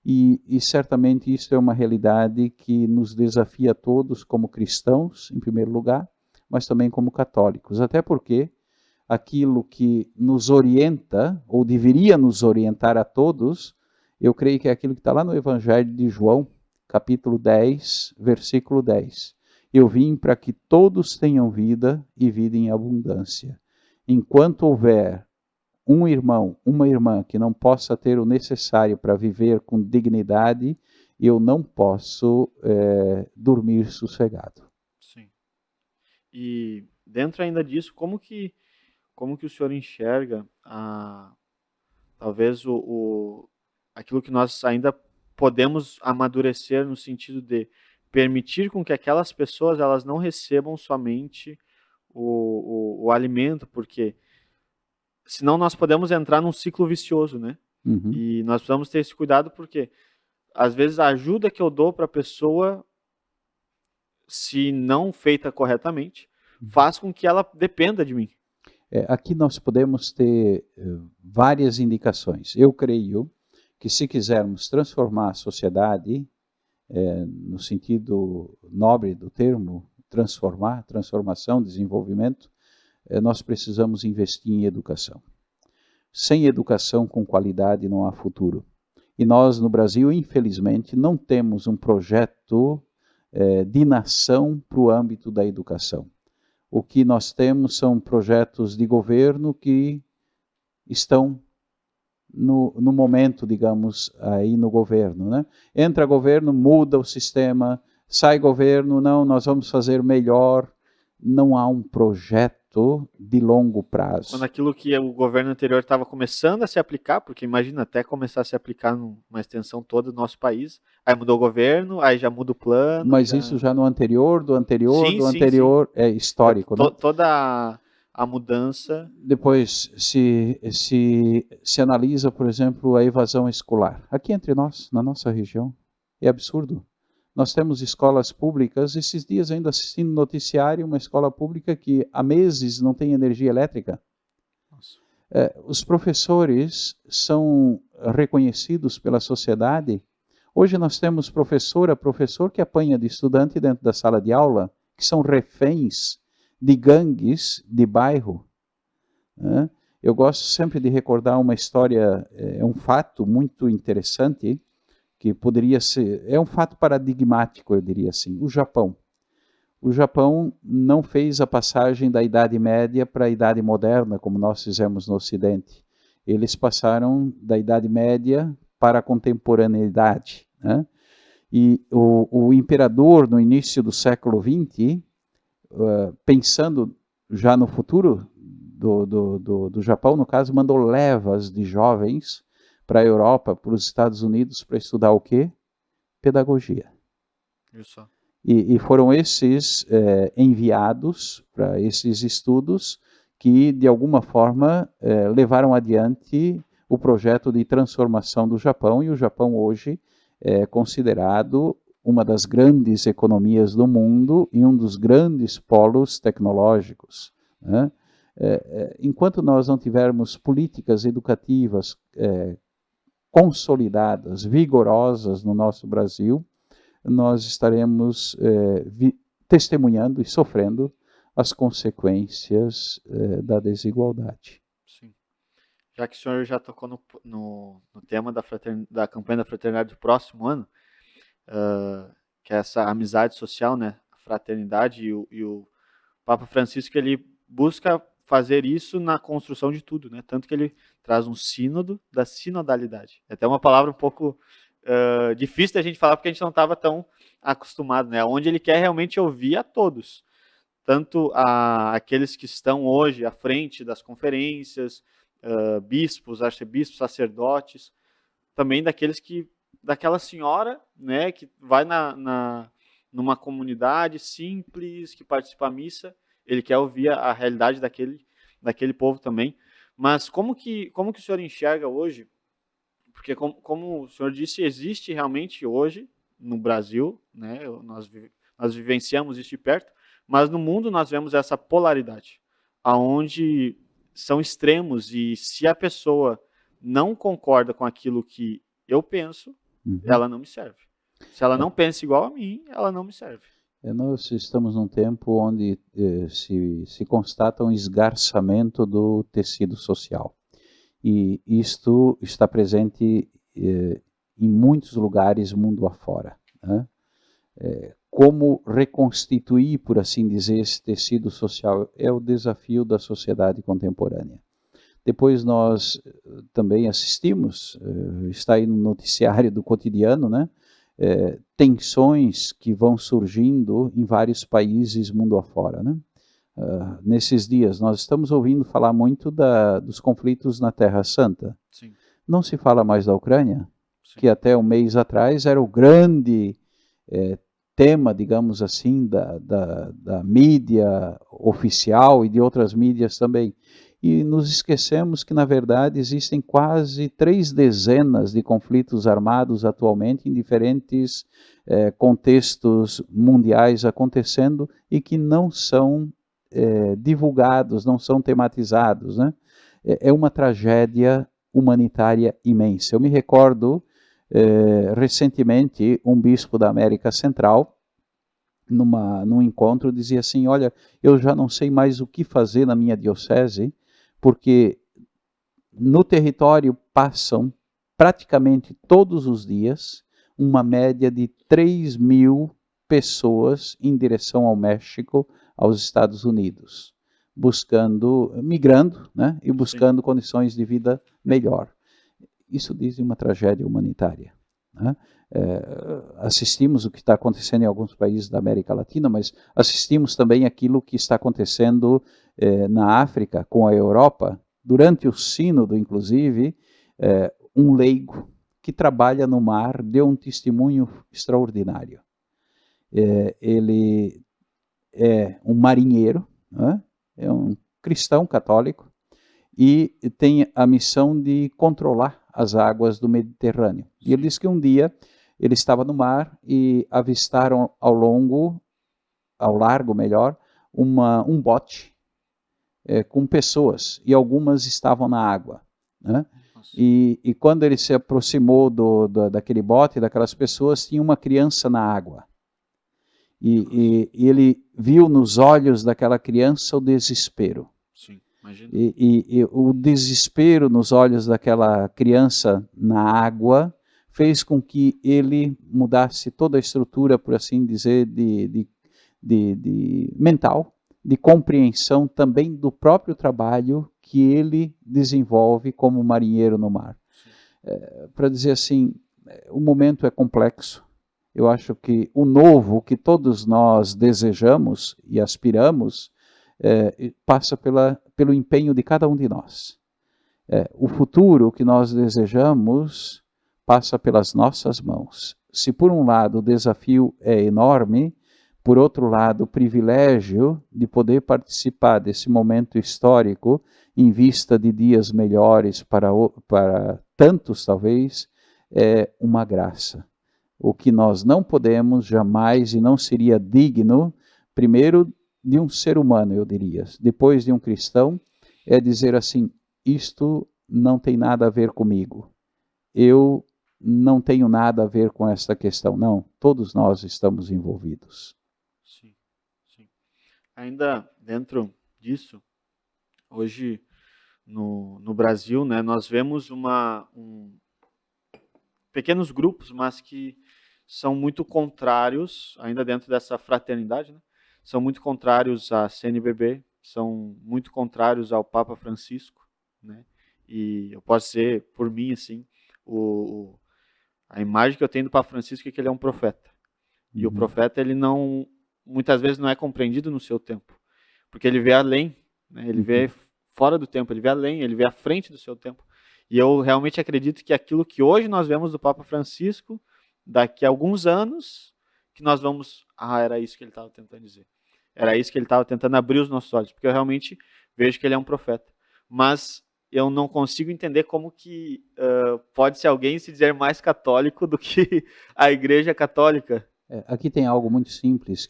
E certamente isso é uma realidade que nos desafia a todos como cristãos, em primeiro lugar, mas também como católicos, até porque aquilo que nos orienta, ou deveria nos orientar a todos, eu creio que é aquilo que está lá no Evangelho de João, capítulo 10, versículo 10. Eu vim para que todos tenham vida e vida em abundância. Enquanto houver um irmão, uma irmã que não possa ter o necessário para viver com dignidade, eu não posso dormir sossegado. Sim. E dentro ainda disso, como que o senhor enxerga talvez aquilo que nós ainda podemos amadurecer no sentido de permitir com que aquelas pessoas elas não recebam somente o alimento, porque senão nós podemos entrar num ciclo vicioso, né? Uhum. E nós precisamos ter esse cuidado porque às vezes a ajuda que eu dou para a pessoa, se não feita corretamente, faz com que ela dependa de mim. Aqui nós podemos ter várias indicações. Eu creio que se quisermos transformar a sociedade, no sentido nobre do termo, transformação, desenvolvimento, nós precisamos investir em educação. Sem educação com qualidade não há futuro. E nós no Brasil, infelizmente, não temos um projeto de nação para o âmbito da educação. O que nós temos são projetos de governo que estão no momento, digamos, aí no governo, né? Entra governo, muda o sistema, sai governo, não, nós vamos fazer melhor. Não há um projeto de longo prazo. Quando aquilo que o governo anterior estava começando a se aplicar, porque imagina, até começar a se aplicar numa extensão toda do nosso país, aí mudou o governo, aí já muda o plano. Mas isso já no anterior, do anterior, é histórico, né? Toda a mudança. Depois se analisa, por exemplo, a evasão escolar. Aqui entre nós, na nossa região, é absurdo. Nós temos escolas públicas, esses dias ainda assistindo noticiário, uma escola pública que há meses não tem energia elétrica. Os professores são reconhecidos pela sociedade. Hoje nós temos professor que apanha de estudante dentro da sala de aula, que são reféns de gangues de bairro. Eu gosto sempre de recordar uma história, um fato muito interessante, que poderia ser, é um fato paradigmático, eu diria assim, o Japão. O Japão não fez a passagem da Idade Média para a Idade Moderna, como nós fizemos no Ocidente. Eles passaram da Idade Média para a contemporaneidade, né? E o imperador, no início do século XX, pensando já no futuro do Japão, no caso, mandou levas de jovens para a Europa, para os Estados Unidos, para estudar o quê? Pedagogia. Isso. E foram esses enviados para esses estudos que, de alguma forma, levaram adiante o projeto de transformação do Japão, e o Japão hoje é considerado uma das grandes economias do mundo e um dos grandes polos tecnológicos, né? Enquanto nós não tivermos políticas educativas consolidadas, vigorosas no nosso Brasil, nós estaremos testemunhando e sofrendo as consequências da desigualdade. Sim. já que o senhor já tocou no tema da campanha da fraternidade do próximo ano, que é essa amizade social, né? A fraternidade e o Papa Francisco, ele busca fazer isso na construção de tudo, né? Tanto que ele traz um sínodo da sinodalidade. É até uma palavra um pouco difícil da gente falar, porque a gente não estava tão acostumado, né? Onde ele quer realmente ouvir a todos, tanto aqueles que estão hoje à frente das conferências, bispos, arcebispos, sacerdotes, também daquela senhora, né, que vai numa comunidade simples, que participa da missa, ele quer ouvir a realidade daquele povo também. Mas como que o senhor enxerga hoje? Porque como o senhor disse, existe realmente hoje no Brasil, né, nós vivenciamos isso de perto, mas no mundo nós vemos essa polaridade, aonde são extremos, e se a pessoa não concorda com aquilo que eu penso, ela não me serve. Se ela não pensa igual a mim, ela não me serve. Nós estamos num tempo onde se constata um esgarçamento do tecido social. E isto está presente em muitos lugares mundo afora, né? Como reconstituir, por assim dizer, esse tecido social é o desafio da sociedade contemporânea. Depois nós também assistimos, está aí no noticiário do cotidiano, né? Tensões que vão surgindo em vários países mundo afora, né? Nesses dias nós estamos ouvindo falar muito dos conflitos na Terra Santa. Sim. Não se fala mais da Ucrânia, Sim. que até um mês atrás era o grande tema, digamos assim, da mídia oficial e de outras mídias também. E nos esquecemos que, na verdade, existem quase 3 dezenas de conflitos armados atualmente em diferentes contextos mundiais acontecendo e que não são divulgados, não são tematizados, né? É uma tragédia humanitária imensa. Eu me recordo, recentemente, um bispo da América Central, num encontro, dizia assim, olha, eu já não sei mais o que fazer na minha diocese, porque no território passam praticamente todos os dias uma média de 3.000 pessoas em direção ao México, aos Estados Unidos, migrando, né, e buscando condições de vida melhor. Isso diz uma tragédia humanitária, né? Assistimos o que está acontecendo em alguns países da América Latina, mas assistimos também aquilo que está acontecendo na África com a Europa. Durante o sínodo, inclusive, um leigo que trabalha no mar deu um testemunho extraordinário. Ele é um marinheiro, né? É um cristão católico e tem a missão de controlar as águas do Mediterrâneo. E ele disse que um dia ele estava no mar e avistaram ao largo, um bote com pessoas, e algumas estavam na água, né? E quando ele se aproximou daquele bote, daquelas pessoas, tinha uma criança na água. E ele viu nos olhos daquela criança o desespero. Sim, imagina. E o desespero nos olhos daquela criança na água fez com que ele mudasse toda a estrutura, por assim dizer, de mental, de compreensão também do próprio trabalho que ele desenvolve como marinheiro no mar. Para dizer assim, o momento é complexo. Eu acho que o novo que todos nós desejamos e aspiramos passa pelo empenho de cada um de nós. O futuro que nós desejamos passa pelas nossas mãos. Se por um lado o desafio é enorme, por outro lado o privilégio de poder participar desse momento histórico em vista de dias melhores para tantos talvez, é uma graça. O que nós não podemos jamais e não seria digno, primeiro de um ser humano, eu diria, depois de um cristão, é dizer assim, isto não tem nada a ver comigo. Eu não tenho nada a ver com esta questão. Não, todos nós estamos envolvidos. Sim, sim. Ainda dentro disso, hoje no Brasil, né, nós vemos pequenos grupos, mas que são muito contrários, ainda dentro dessa fraternidade, né, são muito contrários à CNBB, são muito contrários ao Papa Francisco, né, e eu posso dizer, por mim, assim, a imagem que eu tenho do Papa Francisco é que ele é um profeta. E o profeta, ele não, muitas vezes não é compreendido no seu tempo, porque ele vê além, né? Ele vê fora do tempo, ele vê além, ele vê à frente do seu tempo. E eu realmente acredito que aquilo que hoje nós vemos do Papa Francisco, daqui a alguns anos, que nós vamos, era isso que ele estava tentando dizer. Era isso que ele estava tentando abrir os nossos olhos, porque eu realmente vejo que ele é um profeta. Mas eu não consigo entender como que pode ser alguém se dizer mais católico do que a Igreja Católica. Aqui tem algo muito simples,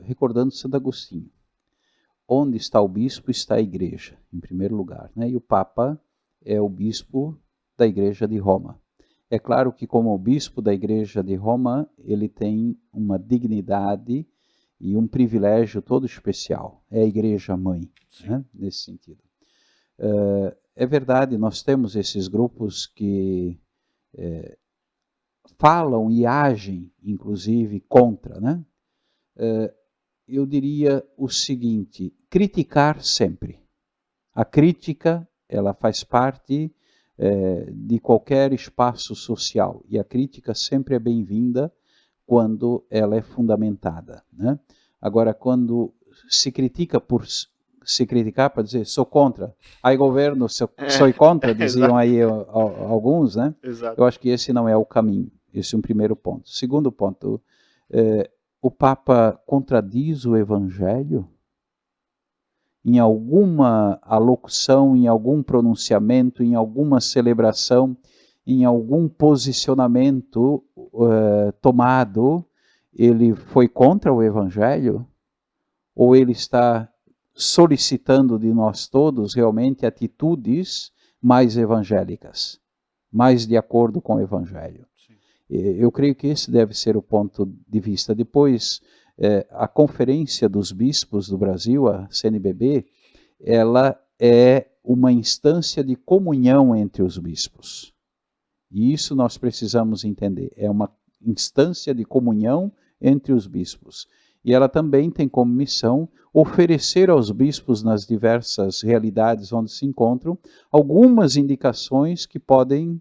recordando Santo Agostinho. Onde está o bispo, está a igreja, em primeiro lugar, né? E o Papa é o bispo da Igreja de Roma. É claro que, como bispo da Igreja de Roma, ele tem uma dignidade e um privilégio todo especial. É a Igreja Mãe, né? Nesse sentido. É verdade, nós temos esses grupos que falam e agem, inclusive, contra, né? Eu diria o seguinte: criticar sempre. A crítica, ela faz parte de qualquer espaço social, e a crítica sempre é bem-vinda quando ela é fundamentada, né? Agora, quando se critica por se criticar para dizer sou contra, aí governo sou contra, diziam aí alguns, né? Exato. Eu acho que esse não é o caminho. Esse é um primeiro ponto. Segundo ponto, o Papa contradiz o Evangelho em alguma alocução, em algum pronunciamento, em alguma celebração, em algum posicionamento tomado. Ele foi contra o Evangelho? Ou ele está solicitando de nós todos realmente atitudes mais evangélicas, mais de acordo com o Evangelho? Sim. Eu creio que esse deve ser o ponto de vista. Depois, a Conferência dos Bispos do Brasil, a CNBB, ela é uma instância de comunhão entre os bispos. E isso nós precisamos entender. É uma instância de comunhão entre os bispos. E ela também tem como missão oferecer aos bispos, nas diversas realidades onde se encontram, algumas indicações que podem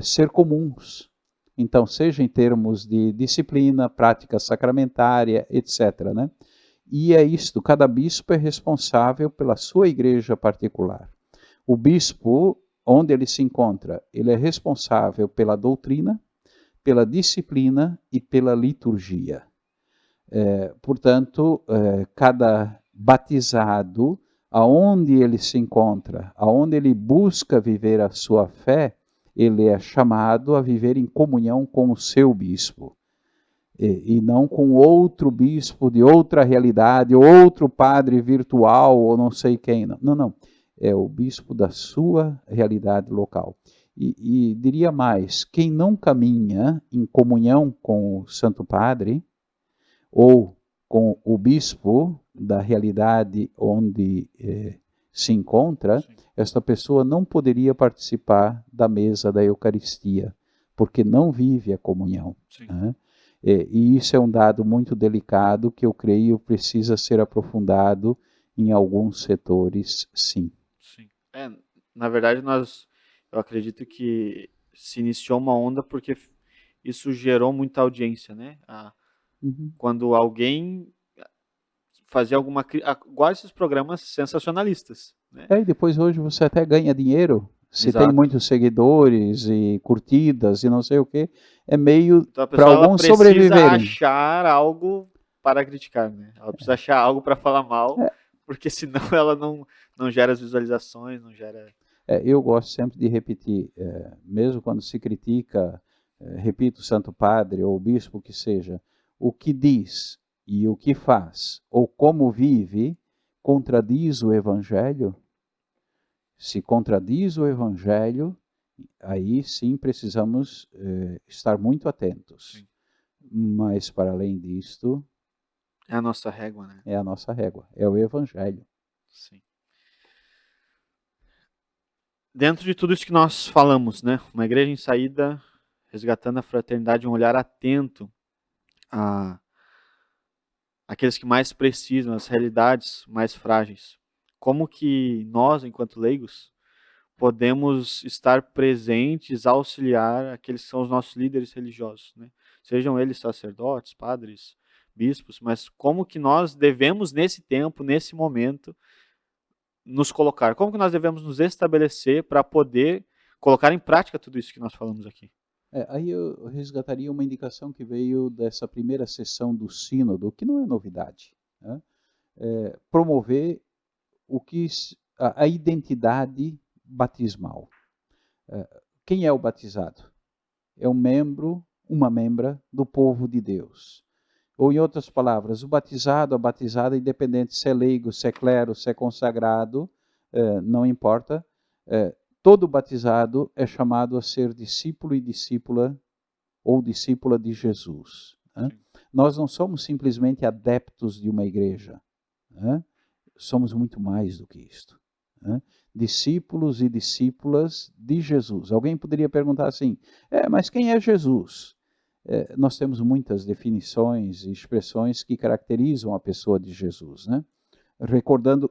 ser comuns. Então, seja em termos de disciplina, prática sacramentária, etc., né? E é isto, cada bispo é responsável pela sua igreja particular. O bispo, onde ele se encontra, ele é responsável pela doutrina, pela disciplina e pela liturgia. Portanto, cada batizado, aonde ele se encontra, aonde ele busca viver a sua fé, ele é chamado a viver em comunhão com o seu bispo. E não com outro bispo de outra realidade, outro padre virtual, ou não sei quem. Não. É o bispo da sua realidade local. E diria mais, quem não caminha em comunhão com o Santo Padre, ou com o bispo da realidade onde se encontra, sim, esta pessoa não poderia participar da mesa da Eucaristia, porque não vive a comunhão. Né? E isso é um dado muito delicado que eu creio precisa ser aprofundado em alguns setores, sim. Sim. Na verdade, eu acredito que se iniciou uma onda porque isso gerou muita audiência, né? Quando alguém fazia igual esses programas sensacionalistas, né? E depois hoje você até ganha dinheiro. Se Exato. Tem muitos seguidores e curtidas e não sei o que, é meio então, para alguns sobreviverem. Ela precisa achar algo para criticar, né? Ela precisa achar algo para falar mal, porque senão ela não gera as visualizações, não gera... Eu gosto sempre de repetir, mesmo quando se critica, repito, o Santo Padre ou o Bispo que seja, o que diz e o que faz, ou como vive, contradiz o Evangelho. Se contradiz o Evangelho, aí sim precisamos estar muito atentos. Sim. Mas, para além disto... É a nossa régua, né? É a nossa régua, é o Evangelho. Sim. dentro de tudo isso que nós falamos, né? Uma igreja em saída, resgatando a fraternidade, um olhar atento a aqueles que mais precisam, as realidades mais frágeis. Como que nós, enquanto leigos, podemos estar presentes, auxiliar aqueles que são os nossos líderes religiosos, né? Sejam eles sacerdotes, padres, bispos, mas como que nós devemos nesse tempo, nesse momento, nos colocar? Como que nós devemos nos estabelecer para poder colocar em prática tudo isso que nós falamos aqui? Aí eu resgataria uma indicação que veio dessa primeira sessão do sínodo, que não é novidade, né? Promover a identidade batismal. Quem é o batizado? É um membro, uma membra do povo de Deus. Ou, em outras palavras, o batizado, a batizada, independente se é leigo, se é clero, se é consagrado, não importa, todo batizado é chamado a ser discípulo e discípula ou discípula de Jesus, né? Nós não somos simplesmente adeptos de uma igreja, né? Somos muito mais do que isto, né? Discípulos e discípulas de Jesus. Alguém poderia perguntar assim, mas quem é Jesus? Nós temos muitas definições e expressões que caracterizam a pessoa de Jesus, né? Recordando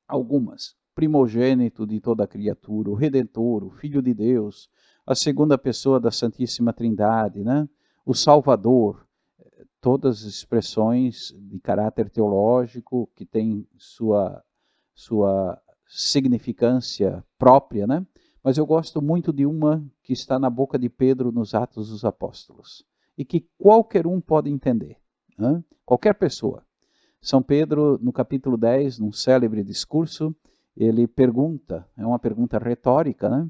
algumas: primogênito de toda a criatura, o Redentor, o Filho de Deus, a segunda pessoa da Santíssima Trindade, né? O Salvador, todas as expressões de caráter teológico que têm sua significância própria, né? Mas eu gosto muito de uma que está na boca de Pedro nos Atos dos Apóstolos e que qualquer um pode entender, né? Qualquer pessoa. São Pedro, no capítulo 10, num célebre discurso, ele pergunta, é uma pergunta retórica, né?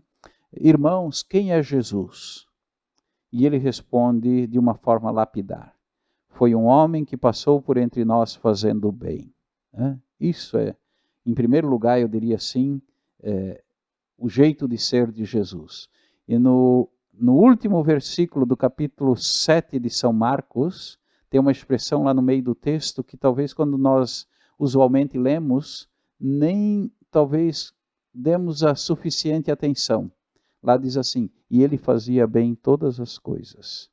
Irmãos, quem é Jesus? E ele responde de uma forma lapidar: foi um homem que passou por entre nós fazendo o bem, né? Isso é, em primeiro lugar, eu diria assim, o jeito de ser de Jesus. E no último versículo do capítulo 7 de São Marcos, tem uma expressão lá no meio do texto que talvez quando nós usualmente lemos, nem talvez demos a suficiente atenção. Lá diz assim, e ele fazia bem todas as coisas.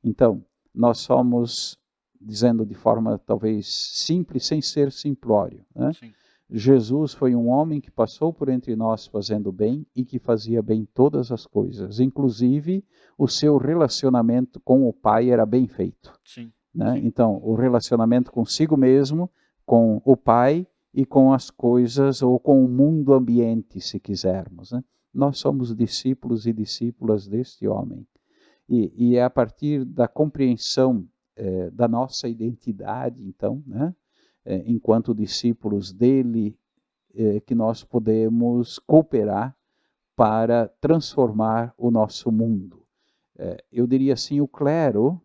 Então, nós somos, dizendo de forma talvez simples, sem ser simplório, né? Sim. Jesus foi um homem que passou por entre nós fazendo bem e que fazia bem todas as coisas. Inclusive, o seu relacionamento com o Pai era bem feito. Sim. Né? Sim. Então, o relacionamento consigo mesmo, com o Pai e com as coisas, ou com o mundo ambiente, se quisermos, né? Nós somos discípulos e discípulas deste homem. E é a partir da compreensão da nossa identidade, então, né? Enquanto discípulos dele, que nós podemos cooperar para transformar o nosso mundo. Eu diria assim, o clero,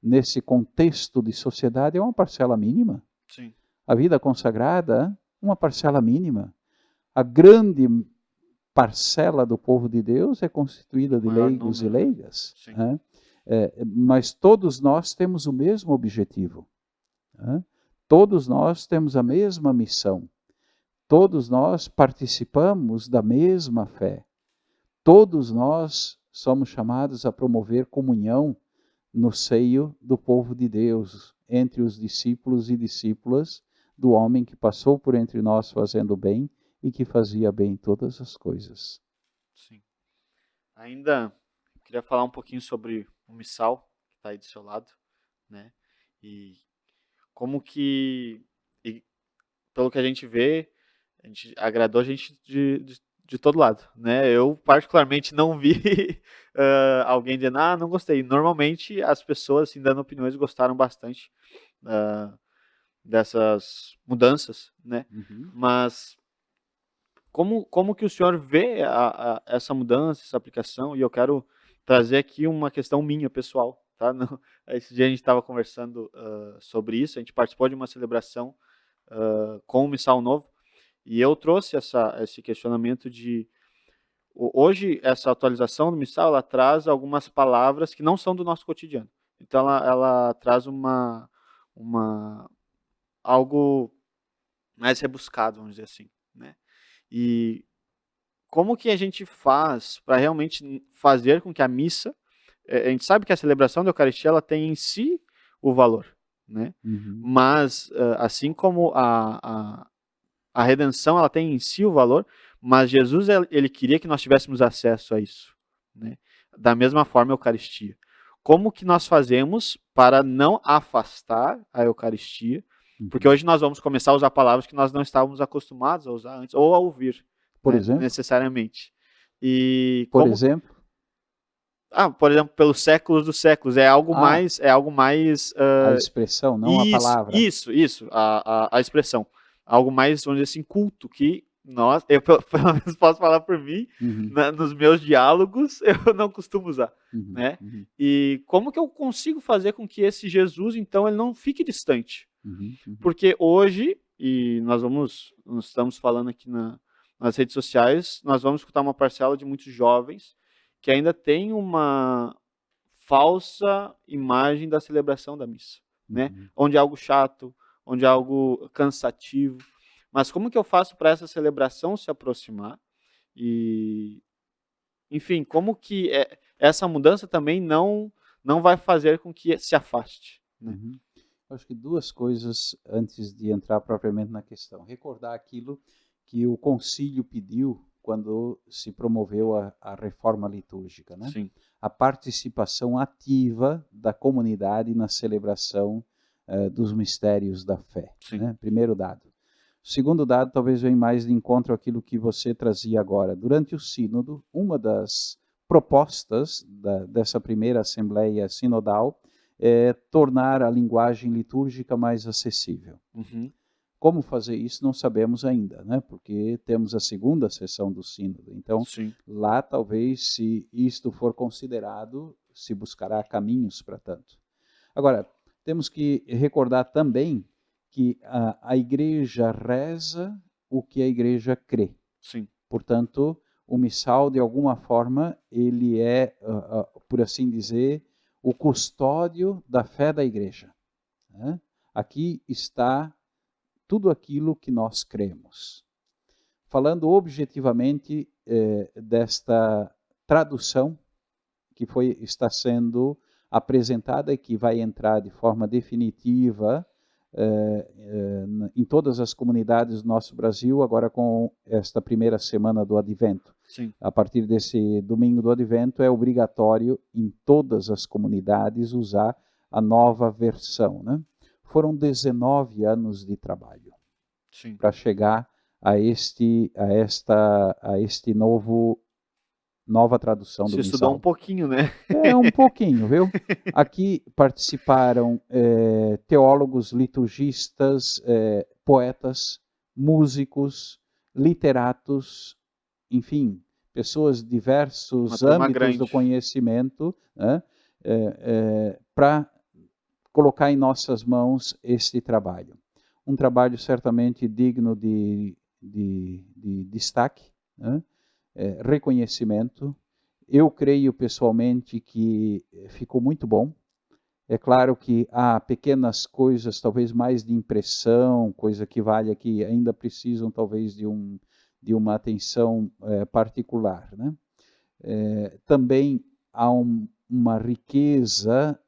nesse contexto de sociedade, é uma parcela mínima. Sim. A vida consagrada, uma parcela mínima. A grande parcela do povo de Deus é constituída de Maior leigos número. e leigas, Sim. né? Mas todos nós temos o mesmo objetivo, né? Todos nós temos a mesma missão. Todos nós participamos da mesma fé. Todos nós somos chamados a promover comunhão no seio do povo de Deus, entre os discípulos e discípulas do homem que passou por entre nós fazendo bem e que fazia bem todas as coisas. Sim. Ainda queria falar um pouquinho sobre o missal que está aí do seu lado, né? E como que, e pelo que a gente vê, a gente agradou a gente de todo lado, né? Eu particularmente não vi alguém dizendo, não gostei. Normalmente as pessoas, assim, dando opiniões, gostaram bastante dessas mudanças, né? Uhum. Mas como que o senhor vê essa mudança, essa aplicação? E eu quero trazer aqui uma questão minha, pessoal, tá? Não, esse dia a gente estava conversando sobre isso, a gente participou de uma celebração com o Missal Novo, e eu trouxe esse questionamento de... Hoje, essa atualização do Missal, ela traz algumas palavras que não são do nosso cotidiano. Então, ela traz algo mais rebuscado, vamos dizer assim, né? E como que a gente faz para realmente fazer com que a missa, a gente sabe que a celebração da Eucaristia ela tem em si o valor, né? Uhum. Mas assim como a redenção ela tem em si o valor, mas Jesus ele queria que nós tivéssemos acesso a isso, né? Da mesma forma a Eucaristia. Como que nós fazemos para não afastar a Eucaristia? Porque Uhum. hoje nós vamos começar a usar palavras que nós não estávamos acostumados a usar antes, ou a ouvir, Por né, exemplo? necessariamente. E Por como, exemplo? por exemplo, pelos séculos dos séculos, é algo Ah, mais, é algo mais, a expressão, não a palavra. isso, a expressão. Algo mais, vamos dizer assim, culto, que nós, eu pelo menos posso falar por mim, Uhum. nos meus diálogos, eu não costumo usar, Uhum. né? Uhum. E como que eu consigo fazer com que esse Jesus, então, ele não fique distante? Uhum. Uhum. Porque hoje, e nós estamos falando aqui nas redes sociais, nós vamos escutar uma parcela de muitos jovens que ainda tem uma falsa imagem da celebração da missa, né? Uhum. Onde é algo chato, onde é algo cansativo. Mas como que eu faço para essa celebração se aproximar? E, enfim, como que essa mudança também não vai fazer com que se afaste, né? Uhum. Acho que duas coisas antes de entrar propriamente na questão. Recordar aquilo que o concílio pediu quando se promoveu a reforma litúrgica, né? Sim. A participação ativa da comunidade na celebração dos mistérios da fé, Sim. né? Primeiro dado. O segundo dado talvez venha mais de encontro àquilo que você trazia agora. Durante o sínodo, uma das propostas dessa primeira assembleia sinodal é tornar a linguagem litúrgica mais acessível. Uhum. Como fazer isso não sabemos ainda, né? Porque temos a segunda sessão do sínodo. Então, Sim. lá talvez, se isto for considerado, se buscará caminhos para tanto. Agora, temos que recordar também que a igreja reza o que a igreja crê. Sim. Portanto, o missal, de alguma forma, ele é, por assim dizer, o custódio da fé da igreja, né? Aqui está tudo aquilo que nós cremos. Falando objetivamente desta tradução que está sendo apresentada e que vai entrar de forma definitiva em todas as comunidades do nosso Brasil, agora com esta primeira semana do Advento. Sim. A partir desse domingo do Advento, é obrigatório em todas as comunidades usar a nova versão, né? Foram 19 anos de trabalho para chegar a nova tradução do Você estudou um missal. pouquinho, né? É, um pouquinho, viu? Aqui participaram teólogos, liturgistas, poetas, músicos, literatos, enfim, pessoas de diversos âmbitos do conhecimento, né, para colocar em nossas mãos este trabalho. Um trabalho certamente digno de destaque, né? Reconhecimento. Eu creio pessoalmente que ficou muito bom. É claro que há pequenas coisas, talvez mais de impressão, coisa que vale que ainda precisam talvez de uma atenção particular, né? Também há uma riqueza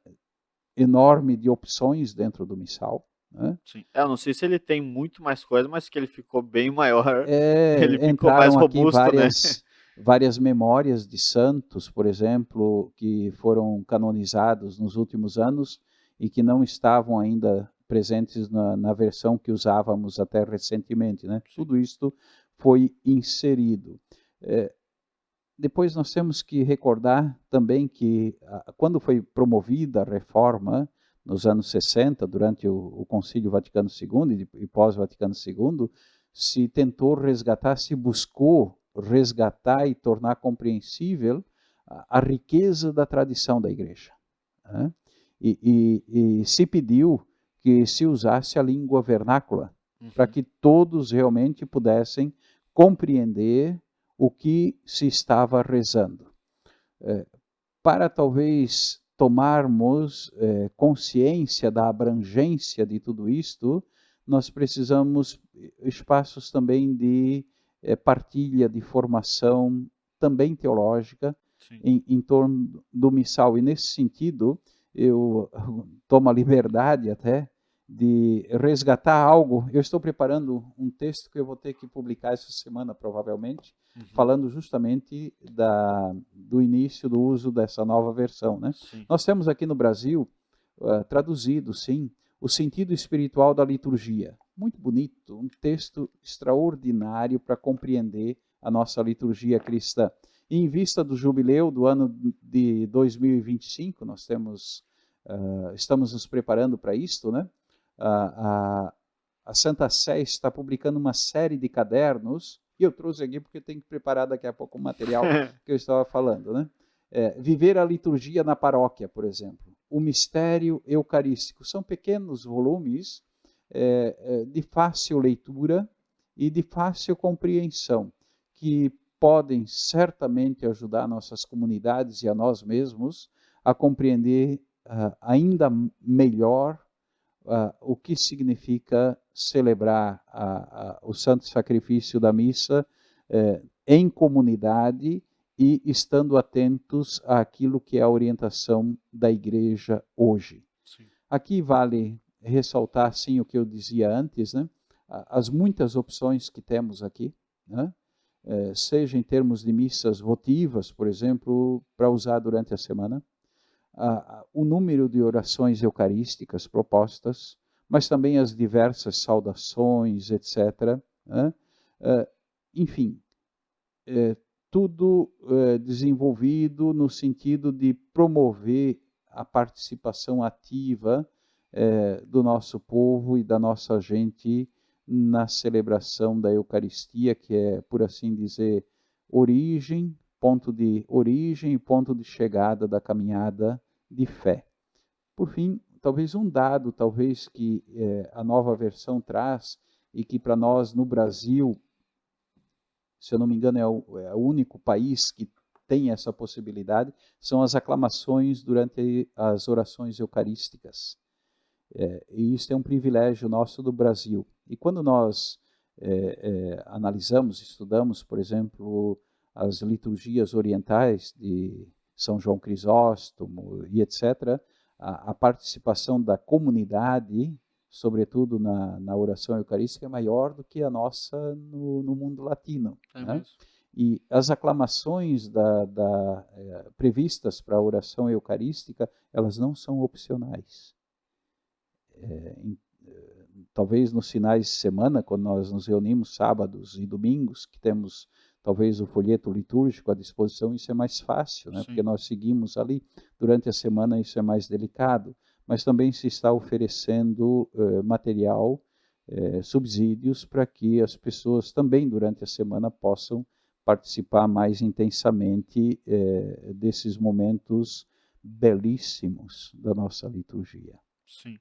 enorme de opções dentro do missal, né? Sim. Eu não sei se ele tem muito mais coisa, mas que ele ficou bem maior, ele ficou mais Entraram aqui robusto, né? várias memórias de santos, por exemplo, que foram canonizados nos últimos anos e que não estavam ainda presentes na versão que usávamos até recentemente, né? Tudo isto foi inserido. Depois nós temos que recordar também que quando foi promovida a reforma, nos anos 60, durante o Concílio Vaticano II e pós-Vaticano II, se tentou resgatar, se buscou resgatar e tornar compreensível a riqueza da tradição da igreja, né? E se pediu que se usasse a língua vernácula, para que todos realmente pudessem compreender o que se estava rezando. Para talvez tomarmos consciência da abrangência de tudo isto, nós precisamos espaços também de partilha de formação também teológica Sim. em torno do missal. E nesse sentido, eu tomo a liberdade até de resgatar algo. Eu estou preparando um texto que eu vou ter que publicar essa semana, provavelmente, falando justamente do início do uso dessa nova versão, né? Sim. Nós temos aqui no Brasil, traduzido, sim, o sentido espiritual da liturgia. Muito bonito, um texto extraordinário para compreender a nossa liturgia cristã. E em vista do jubileu do ano de 2025, nós estamos nos preparando para isto, né? A Santa Sé está publicando uma série de cadernos, e eu trouxe aqui porque tenho que preparar daqui a pouco o material que eu estava falando, né? Viver a liturgia na paróquia, por exemplo. O mistério eucarístico. São pequenos volumes de fácil leitura e de fácil compreensão, que podem certamente ajudar nossas comunidades e a nós mesmos a compreender ainda melhor o que significa celebrar o santo sacrifício da missa em comunidade e estando atentos àquilo que é a orientação da igreja hoje. Sim. Aqui vale ressaltar, sim, o que eu dizia antes, né? As muitas opções que temos aqui, né? Seja em termos de missas votivas, por exemplo, para usar durante a semana, o número de orações eucarísticas propostas, mas também as diversas saudações, etc. Né? Enfim, tudo desenvolvido no sentido de promover a participação ativa do nosso povo e da nossa gente na celebração da Eucaristia, que é, por assim dizer, ponto de origem e ponto de chegada da caminhada de fé. Por fim, talvez um dado, talvez que a nova versão traz, e que para nós no Brasil, se eu não me engano, é o único país que tem essa possibilidade, são as aclamações durante as orações eucarísticas. E isso é um privilégio nosso do Brasil. E quando nós analisamos, estudamos, por exemplo, as liturgias orientais de São João Crisóstomo e etc., a participação da comunidade, sobretudo na oração eucarística, é maior do que a nossa no mundo latino. Né? E as aclamações previstas para a oração eucarística, elas não são opcionais. Talvez nos finais de semana, quando nós nos reunimos sábados e domingos, que temos talvez o folheto litúrgico à disposição, isso é mais fácil, né? Porque nós seguimos ali. Durante a semana isso é mais delicado, mas também se está oferecendo material, subsídios, para que as pessoas também durante a semana possam participar mais intensamente desses momentos belíssimos da nossa liturgia. Sim.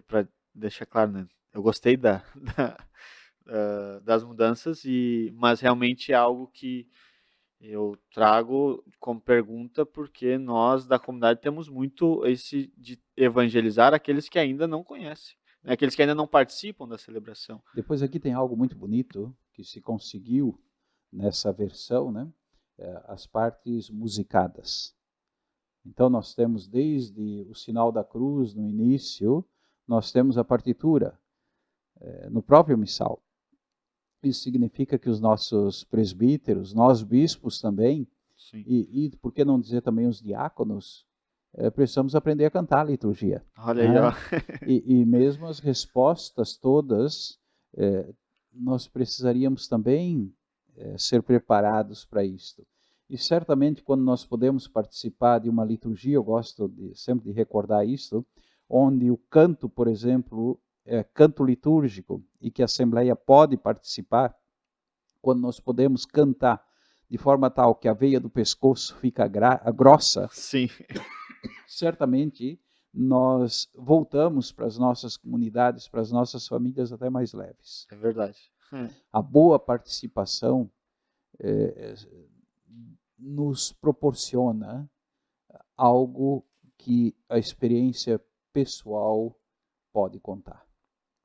Para deixar claro, né? Eu gostei das mudanças, mas realmente é algo que eu trago como pergunta, porque nós da comunidade temos muito esse de evangelizar aqueles que ainda não conhecem, né? Aqueles que ainda não participam da celebração. Depois aqui tem algo muito bonito que se conseguiu nessa versão, né? As partes musicadas. Então nós temos desde o sinal da cruz no início, nós temos a partitura no próprio missal. Isso significa que os nossos presbíteros, nós bispos também, e por que não dizer também os diáconos, precisamos aprender a cantar a liturgia. Olha aí, ó. E mesmo as respostas todas, nós precisaríamos também ser preparados para isto. E certamente quando nós podemos participar de uma liturgia, eu gosto sempre de recordar isso, onde o canto, por exemplo, canto litúrgico, e que a Assembleia pode participar, quando nós podemos cantar de forma tal que a veia do pescoço fica grossa, sim, certamente nós voltamos para as nossas comunidades, para as nossas famílias até mais leves. É verdade. A boa participação nos proporciona algo que a experiência pessoal pode contar.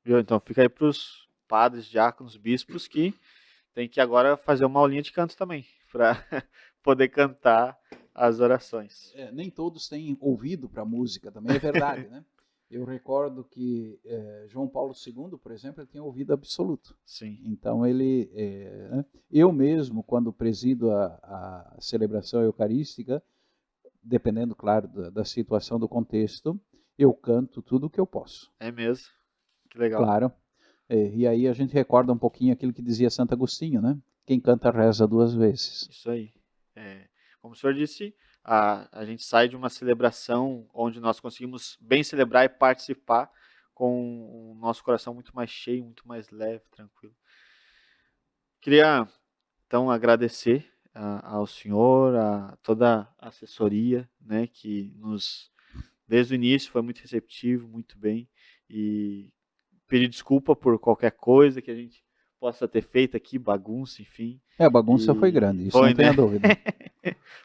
Então fica aí para os padres, diáconos, bispos que tem que agora fazer uma aulinha de canto também, para poder cantar as orações. Nem todos têm ouvido para música, também é verdade, né? Eu recordo que João Paulo II, por exemplo, ele tem ouvido absoluto. Sim. Então ele, eu mesmo, quando presido a celebração eucarística, dependendo, claro, da situação, do contexto, eu canto tudo o que eu posso. É mesmo? Que legal. Claro. E aí a gente recorda um pouquinho aquilo que dizia Santo Agostinho, né? Quem canta reza 2 vezes. Isso aí. Como o senhor disse, a gente sai de uma celebração onde nós conseguimos bem celebrar e participar com o nosso coração muito mais cheio, muito mais leve, tranquilo. Queria, então, agradecer ao senhor, a toda a assessoria, né, que desde o início, foi muito receptivo, muito bem, e pedir desculpa por qualquer coisa que a gente possa ter feito aqui, bagunça, enfim. A bagunça foi grande, isso foi, não tenha dúvida.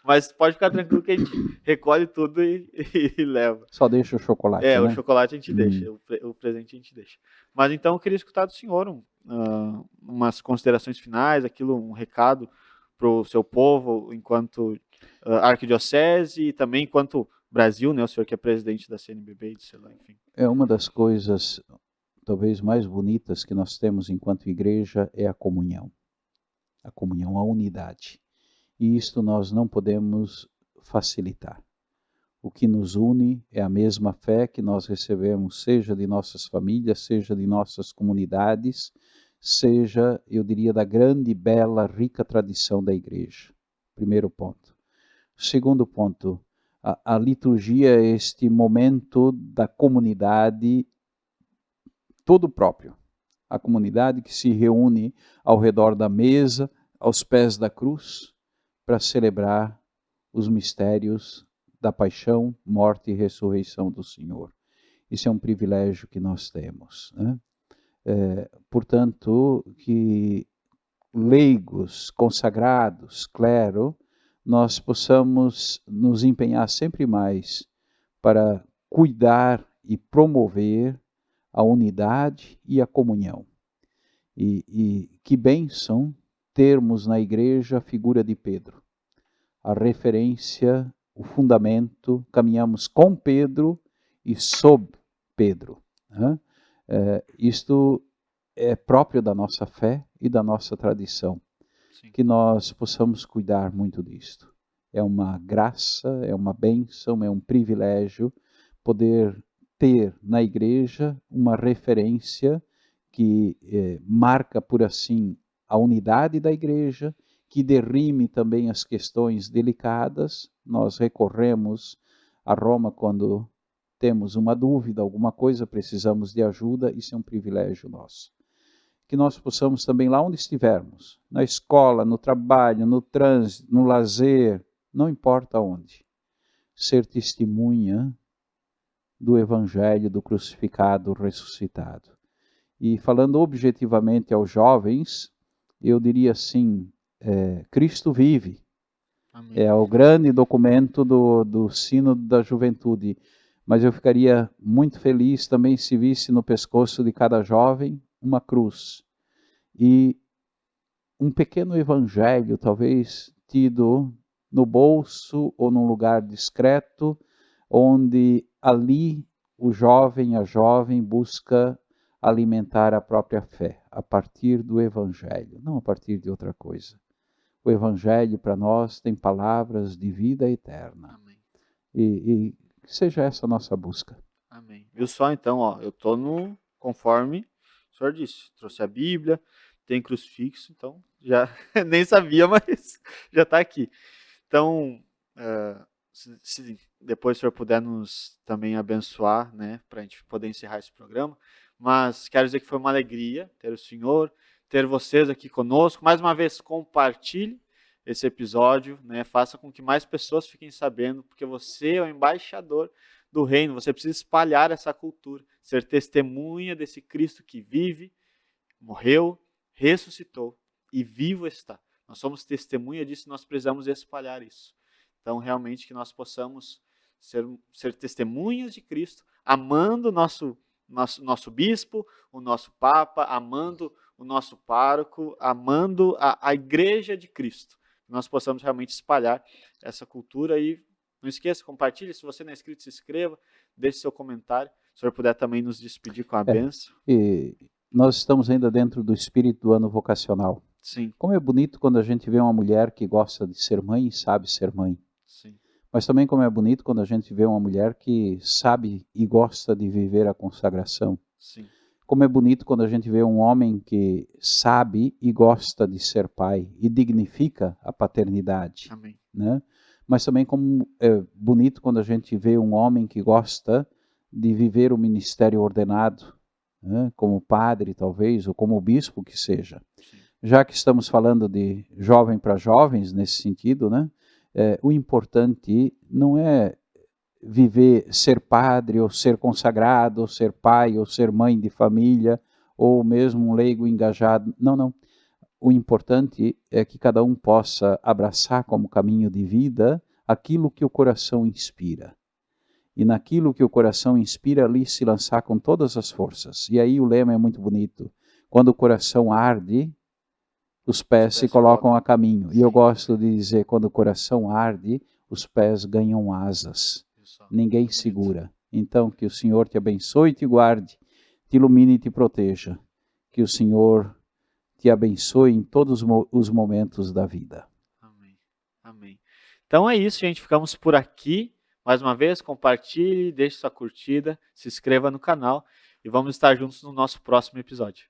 Mas pode ficar tranquilo que a gente recolhe tudo e leva. Só deixa o chocolate, né? O chocolate a gente deixa, o presente a gente deixa. Mas então eu queria escutar do senhor umas considerações finais, um recado para o seu povo, enquanto arquidiocese e também enquanto Brasil, né? O senhor que é presidente da CNBB, sei lá, enfim. É uma das coisas talvez mais bonitas que nós temos enquanto igreja é a comunhão, a unidade. E isto nós não podemos facilitar. O que nos une é a mesma fé que nós recebemos, seja de nossas famílias, seja de nossas comunidades, seja, eu diria, da grande, bela, rica tradição da igreja. Primeiro ponto. Segundo ponto, a liturgia é este momento da comunidade todo próprio. A comunidade que se reúne ao redor da mesa, aos pés da cruz, para celebrar os mistérios da paixão, morte e ressurreição do Senhor. Isso é um privilégio que nós temos, né? Portanto, que leigos, consagrados, clero, nós possamos nos empenhar sempre mais para cuidar e promover a unidade e a comunhão. E que bênção termos na igreja a figura de Pedro, a referência, o fundamento, caminhamos com Pedro e sob Pedro. Né? Isto é próprio da nossa fé e da nossa tradição. Sim. Que nós possamos cuidar muito disto. É uma graça, é uma bênção, é um privilégio poder ter na igreja uma referência que marca, por assim, a unidade da igreja, que derrime também as questões delicadas. Nós recorremos a Roma quando temos uma dúvida, alguma coisa, precisamos de ajuda, isso é um privilégio nosso. Que nós possamos também, lá onde estivermos, na escola, no trabalho, no trânsito, no lazer, não importa onde, ser testemunha do Evangelho do crucificado, ressuscitado. E falando objetivamente aos jovens, eu diria assim, Cristo vive. Amém. É o grande documento do Sínodo da Juventude. Mas eu ficaria muito feliz também se visse no pescoço de cada jovem uma cruz. E um pequeno evangelho, talvez tido no bolso ou num lugar discreto, onde ali o jovem, a jovem busca alimentar a própria fé, a partir do evangelho, não a partir de outra coisa. O evangelho para nós tem palavras de vida eterna. Amém. E que seja essa a nossa busca. Amém. Viu só então, eu estou conforme o senhor disse, trouxe a Bíblia, tem crucifixo, então já nem sabia, mas já está aqui. Então, se depois o senhor puder nos também abençoar, né, para a gente poder encerrar esse programa, mas quero dizer que foi uma alegria ter o senhor, ter vocês aqui conosco. Mais uma vez, compartilhe esse episódio, né, faça com que mais pessoas fiquem sabendo, porque você é o embaixador do reino, você precisa espalhar essa cultura, ser testemunha desse Cristo que vive, morreu, ressuscitou e vivo está. Nós somos testemunha disso e nós precisamos espalhar isso. Então, realmente, que nós possamos ser testemunhas de Cristo, amando o nosso bispo, o nosso papa, amando o nosso pároco, amando a igreja de Cristo. Que nós possamos realmente espalhar essa cultura e não esqueça, compartilhe. Se você não é inscrito, se inscreva, deixe seu comentário. Se o senhor puder também nos despedir com a bênção. E nós estamos ainda dentro do espírito do ano vocacional. Sim, Como é bonito quando a gente vê uma mulher que gosta de ser mãe e sabe ser mãe. sim, Mas também como é bonito quando a gente vê uma mulher que sabe e gosta de viver a consagração. sim. Como é bonito quando a gente vê um homem que sabe e gosta de ser pai e dignifica a paternidade, Amém. né? Mas também como é bonito quando a gente vê um homem que gosta de viver o ministério ordenado, né? Como padre talvez, ou como bispo que seja. Sim. Já que estamos falando de jovem para jovens nesse sentido, né? O importante não é viver, ser padre, ou ser consagrado, ou ser pai, ou ser mãe de família, ou mesmo um leigo engajado. Não, não. O importante é que cada um possa abraçar como caminho de vida aquilo que o coração inspira. E naquilo que o coração inspira, ali se lançar com todas as forças. E aí o lema é muito bonito. Quando o coração arde, os pés se colocam a caminho. E eu gosto de dizer, quando o coração arde, os pés ganham asas. Ninguém segura. Então, que o Senhor te abençoe e te guarde, te ilumine e te proteja. Que o Senhor te abençoe em todos os momentos da vida. Amém. Amém. Então é isso, gente. Ficamos por aqui. Mais uma vez, compartilhe, deixe sua curtida, se inscreva no canal e vamos estar juntos no nosso próximo episódio.